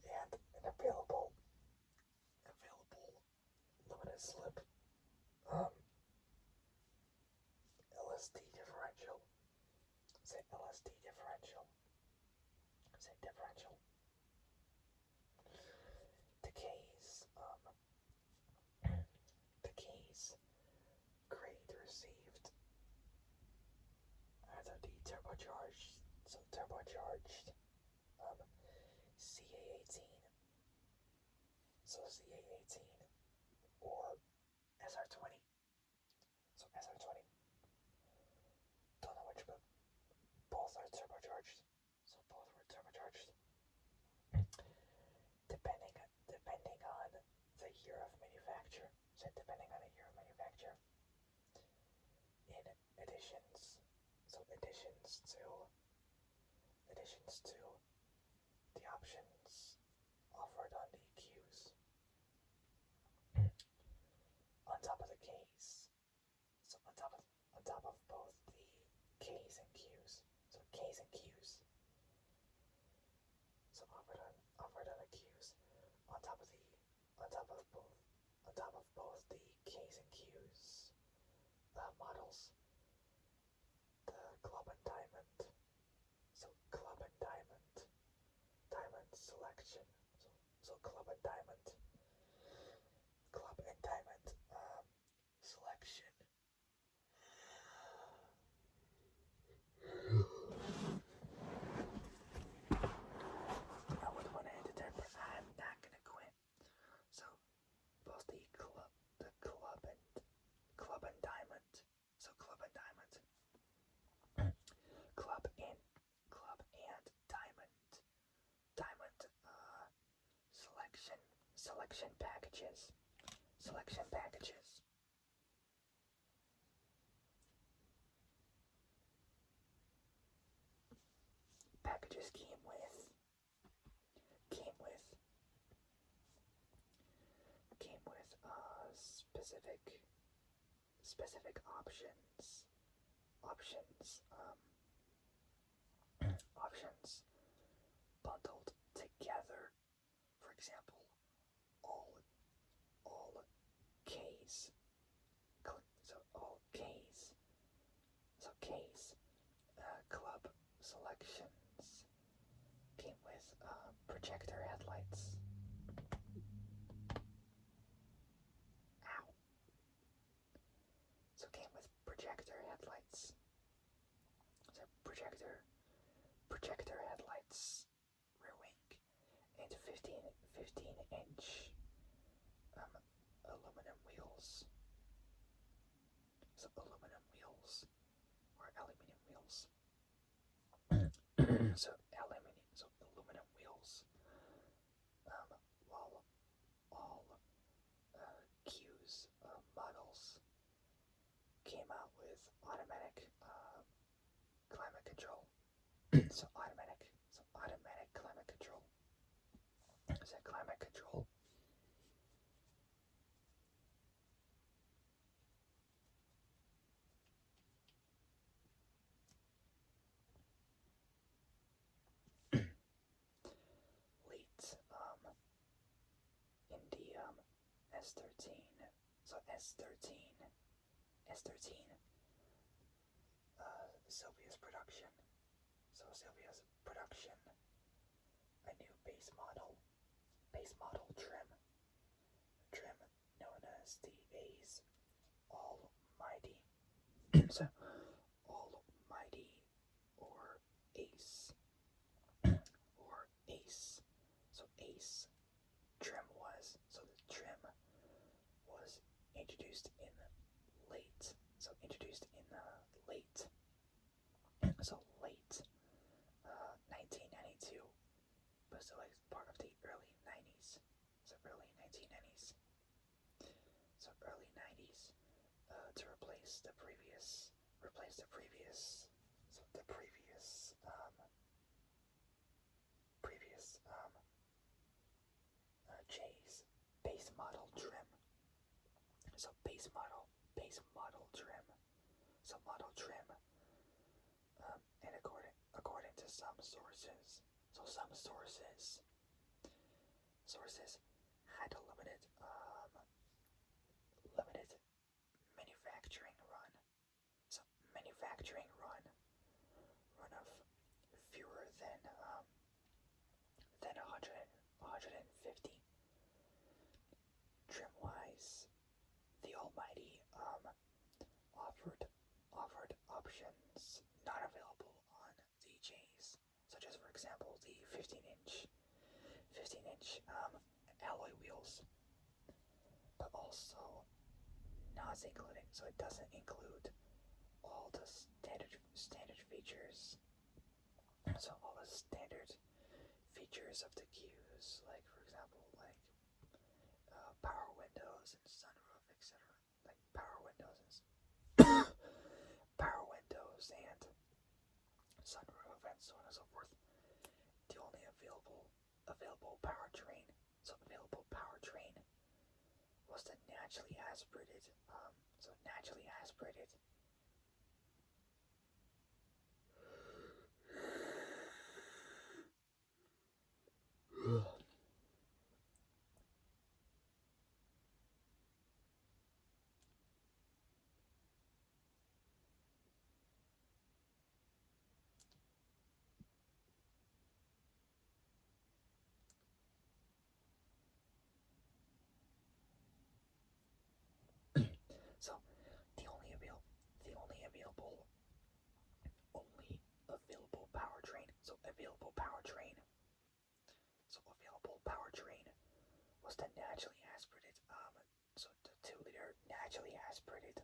and an available limited slip LSD differential, say LSD differential, say differential. The case grade received either the turbocharged, um, CA18, so CA18 or SR20, so SR20. Don't know which, but both are turbocharged, so both were turbocharged. Depending on the year of manufacture, so depending on the year of manufacture. In additions, so additions to the options offered on the Qs. On top of the Ks, so on top of both the Ks and Qs, so Ks and Qs, so offered on the Qs, on top of both the Ks and Qs models, the Club and Diamond, so Club and Diamond selection, so Club and Diamond selection. I would want to end it there, but I'm not gonna quit. So both the Club and Diamond, so Club and Diamond, Club and Diamond selection packages. Packages came with specific options bundled together. For example, all Ks, club selections came with projector headlights. Ow. So came with projector headlights. So projector headlights, rear wing, and 15-inch aluminum wheels. So aluminum wheels or aluminum wheels. so aluminum wheels. While all Q's models came out with automatic climate control. so automatic climate control. So climate control. Late in the S13, so S13, Silvia's production. So Silvia's production, a new base model trim known as the A's Almighty. so Almighty or Ace is the previous, so the previous J's base model trim. So base model trim. So model trim, and according to some sources, so some sources had a limited manufacturing run. So manufacturing run of fewer than 150. Trim wise, the Almighty offered options not available on the J's, such as, for example, the 15-inch alloy wheels, but also not including. So it doesn't include all the standard features. So all the standard features of the Qs, like for example, like power windows and sunroof, etc. Like power windows and sunroof and so on and so forth. The only available powertrain, was the naturally aspirated. So naturally aspirated. So the only available powertrain. So available powertrain was the naturally aspirated. So the 2-liter naturally aspirated.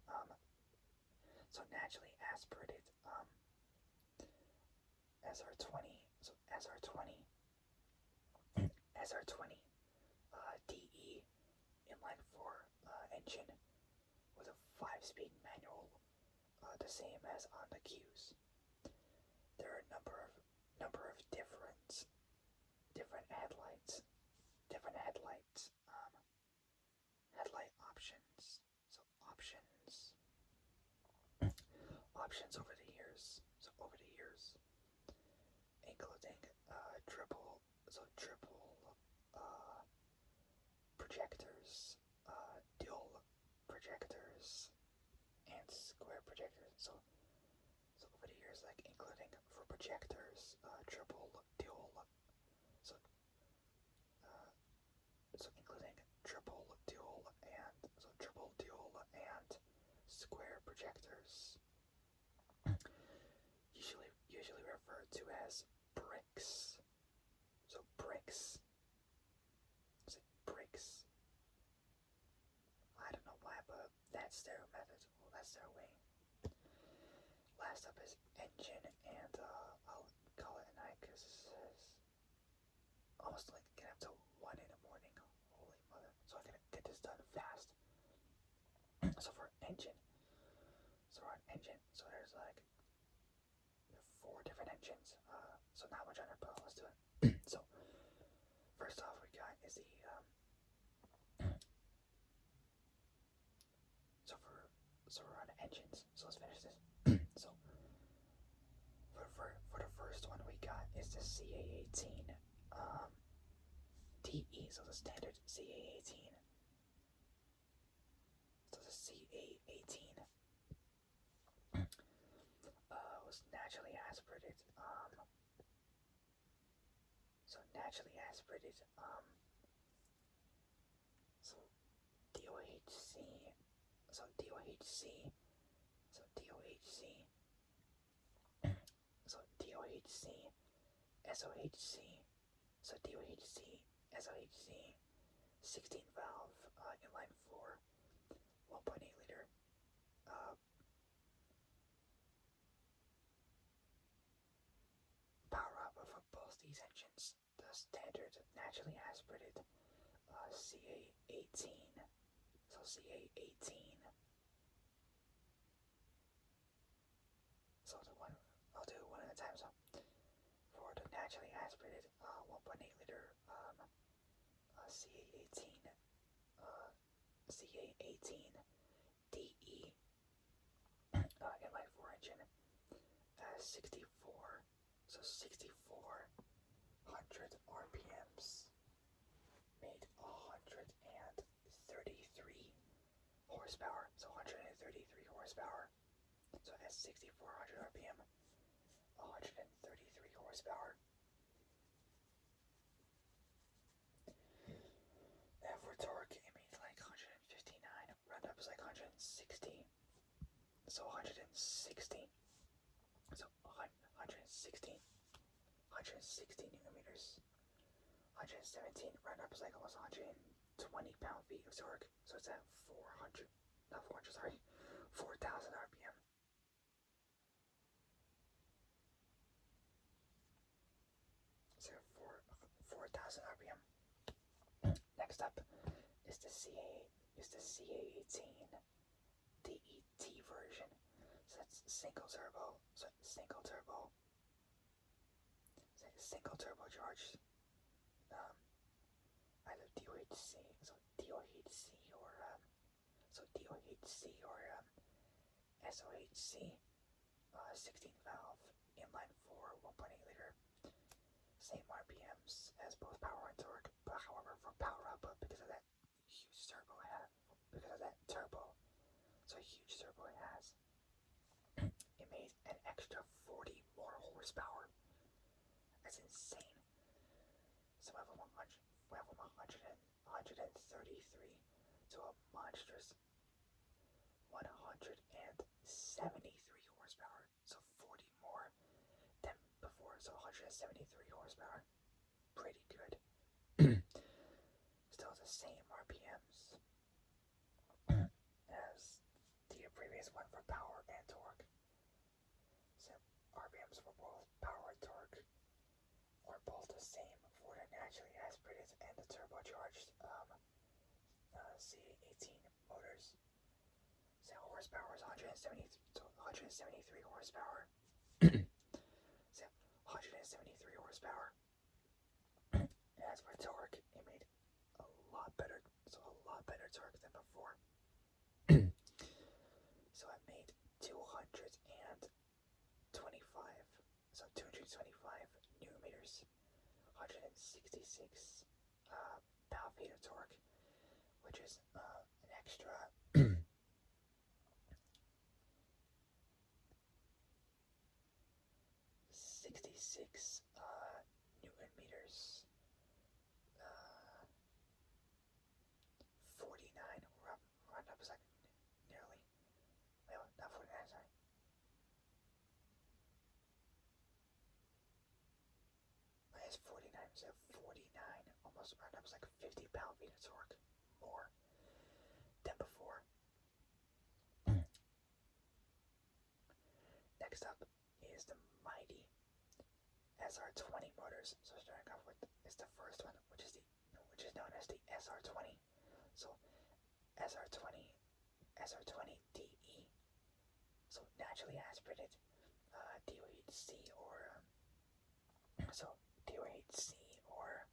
SR20. So SR20 DE inline 4 engine with a 5-speed manual, the same as on the Qs. There are a number of different headlight options. So options over the years. Including triple projectors, dual projectors, and square projectors. So over the years, like including for projectors, triple, dual. So including triple, dual, and square projectors. Usually referred to as bricks. So bricks. I don't know why, but that's their method. Well, that's their way. Last up is engine, and I'll call it a night because it's almost like getting up to 1 in the morning. Holy mother. So I'm gonna get this done fast. So for engine, so there's like 4 different engines. So not much on it, but let's do it. So first off, we got is the so we're on engines. So let's finish this. So for the first one we got is the CA18 DE. So the standard CA18. So the CA18 was naturally aspirated. So DOHC. So DOHC. So DOHC. So DOHC. SOHC. So DOHC. SOHC. 16 valve inline 4, 1.8 liter. Power output for both these engines. The standard naturally aspirated CA18. So CA18 CA18 CA18 DE inline 4 engine, 64, so 6,400 RPMs, made 133 horsepower, so 133 horsepower. So at 6,400 RPM, 133 horsepower. And for torque, it made like 159. Roundup is like 160. So 160. So 160. 160 newton meters. 117. Roundup is like almost 120 pound-feet of torque. So it's at 400. Not 400, sorry. 4,000 RPM. So 4,000 RPM. Next up is the CA18 DET version. So that's single turbo. So single turbo. So single turbocharged. Either DOHC, so DOHC or SOHC. 16 valve inline 4 1.8 liter. Same RPMs as both power and torque, but however for power output, because of that huge turbo it has, so huge turbo it has, it made an extra 40 more horsepower. That's insane. So we have 133 to a monstrous 173 horsepower. So 40 more than before. So 173 horsepower. Pretty good. Still the same RPMs as the previous one for power and torque. So RPMs for both power and torque are both the same for the naturally aspirated and the turbocharged C18 motors. So horsepower is 173 horsepower. So 173 horsepower. As for torque, it made a lot better torque than before. So it made 225 newton meters, 166 pound-feet of torque, which is an extra 66 newton meters, 49, round up a second, nearly, wait, not 49, sorry. It's 49, so 49, almost round up, like 50 pound-feet of torque more than before. Next up is the mighty SR20 motors. So starting off with is the first one, which is known as the SR20. So SR20 DE. So naturally aspirated DOHC or DOHC or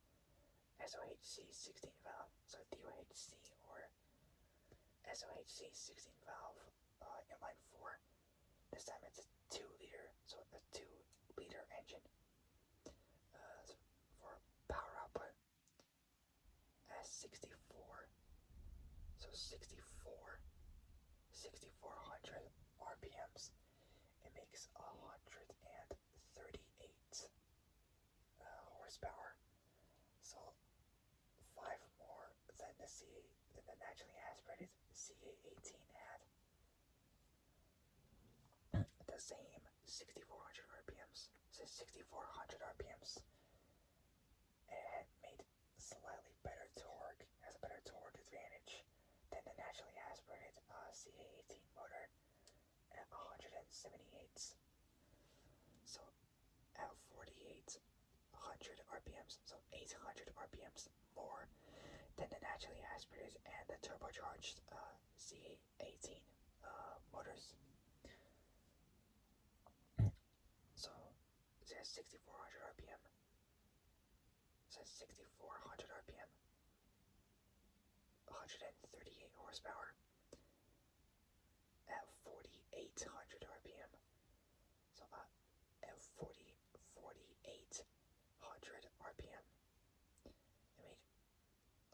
SOHC 16 valve. So DOHC or SOHC 16 valve inline 4. This time it's a 2 liter, so a 2 liter engine. For power output at 64, so 6,400 RPMs. It makes 138 horsepower, so 5 more than the naturally aspirated CA18 had. The same 6,400 RPMs, so 6,400 RPMs. And it made slightly better torque, has a better torque advantage than the naturally aspirated CA18 motor at 178. So at 4,800 RPMs, so 800 RPMs more than the naturally aspirated and the turbocharged CA18 motors. So it says 6,400 RPM. It says 6,400 RPM. 138 horsepower at 4,800 RPM. So at 4,800 RPM, it made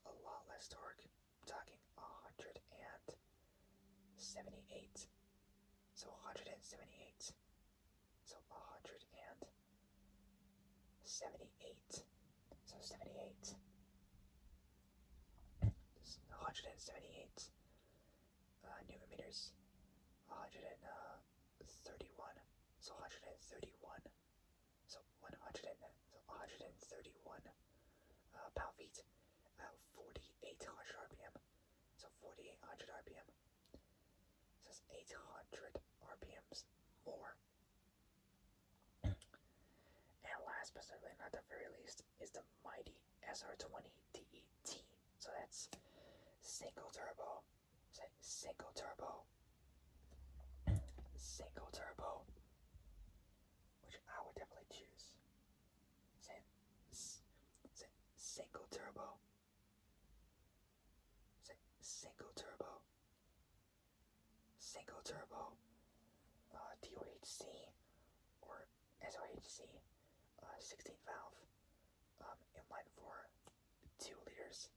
a lot less torque. I'm talking 178. So 178. So 178. So 78. 178 newton meters. 131. So 131. So 131 pound feet at 4,800 RPM. So 4,800 RPM. So it's 800 RPMs more. And last but certainly not the very least is the mighty SR20 DET. So that's single turbo. Say single turbo. Single turbo. Which I would definitely choose. Say single turbo. Say single turbo. Single turbo. DOHC or SOHC. 16 valve. Inline for 2 liters.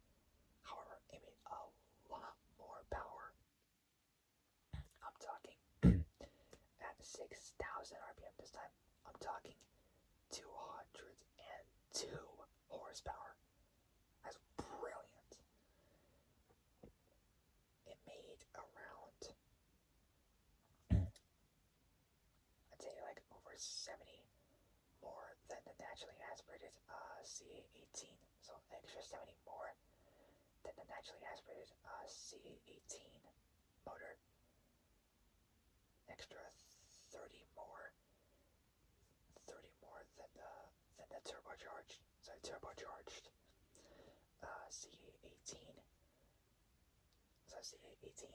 However, it made a lot more power. I'm talking at 6,000 RPM this time. I'm talking 202 horsepower. That's brilliant. It made around, I'd say like over 70 more than the naturally aspirated CA18. So extra 70 more than the naturally aspirated CA18 motor. Extra 30 more than the turbocharged. So turbocharged CA18. So CA18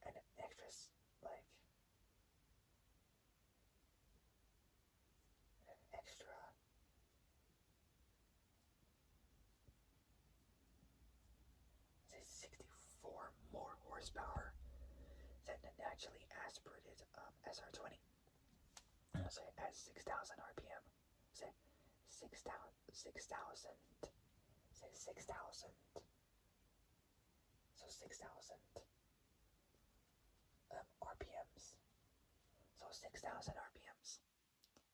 and an extra like an extra say 64 more horsepower than the naturally aspirated SR20. So at 6,000 RPM, say 6,000, say 6,000, so 6,000 RPMs. So 6,000 RPMs.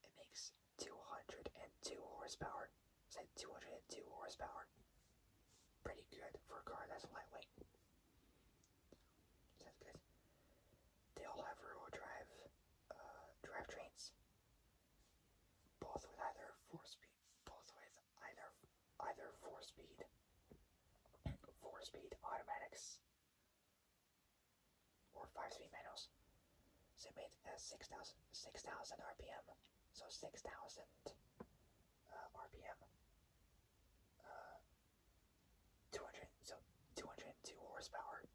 It makes 202 horsepower. Say 202 horsepower. Pretty good for a car that's lightweight. That's good. They all have rear-wheel drive drivetrains, both with either 4-speed, either 4-speed automatics or 5-speed manuals. So it made 6,000 RPM. So 6,000 RPM. 202 horsepower.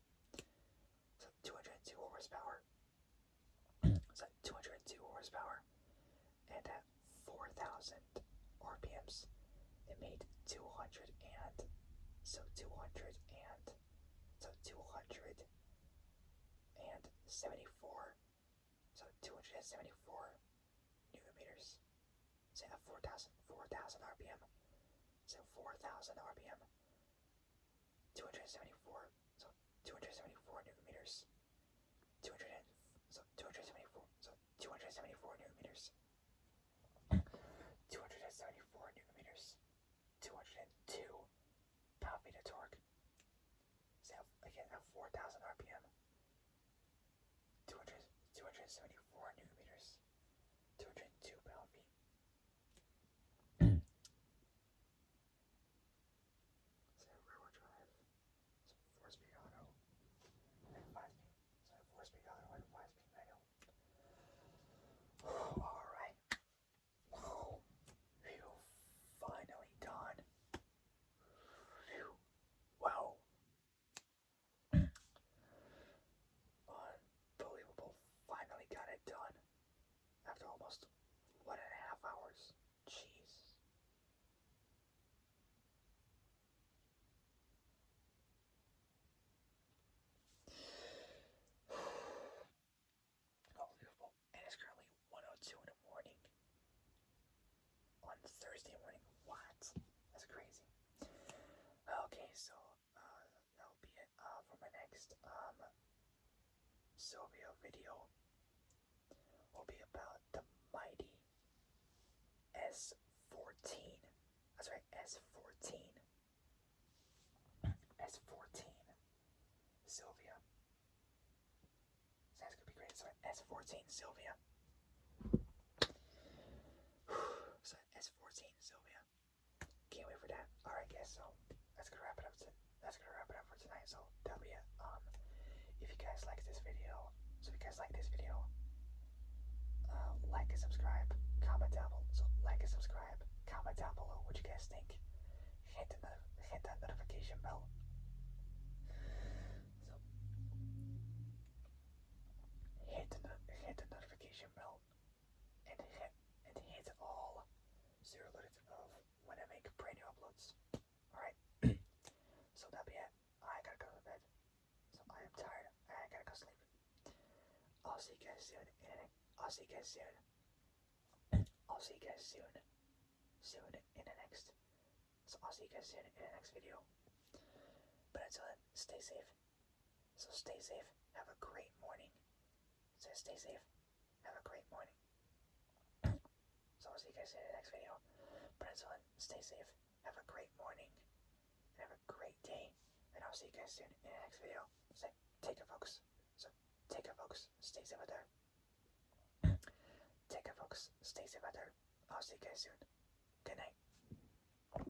So 202 horsepower. So 202 horsepower. And at 4,000 RPMs, it made 200 and so 200 and so 274. So 274 newton meters. So at 4,000 RPM. So 4,000 RPM. 274. So 274 newton meters. 274 newton meters. 274 newton meters. 202 pound-feet of torque. So again at 4,000 RPM. 274 newton meters. 202 pound-feet. So rear-wheel drive. So Thursday morning. What? That's crazy. Okay, so that'll be it for my next Silvia video. Will be about the mighty S14. That's right, S14. S14 Silvia. So that's gonna be great. So S14 Silvia. So S14 Silvia. Can't wait for that. Alright guys, so that's gonna wrap it up for tonight. So that'll be it. If you guys like this video, like and subscribe, comment down below. So like and subscribe, comment down below what you guys think. Hit that notification bell. So hit the notification bell and hit all so you're alerted of when I make brand new uploads. Alright. So that'll be it. I gotta go to bed. So I am tired. I gotta go sleep. I'll see you guys soon. I'll see you guys soon. Soon in the next. So I'll see you guys soon in the next video. But until then, stay safe. So stay safe. Have a great morning. So stay safe. Have a great morning. So I'll see you guys in the next video. But until then, stay safe. Have a great morning. And have a great day. And I'll see you guys soon in the next video. So take care, folks. So take care, folks. Stay safe out there. Take care, folks. Stay safe out there. I'll see you guys soon. Good night.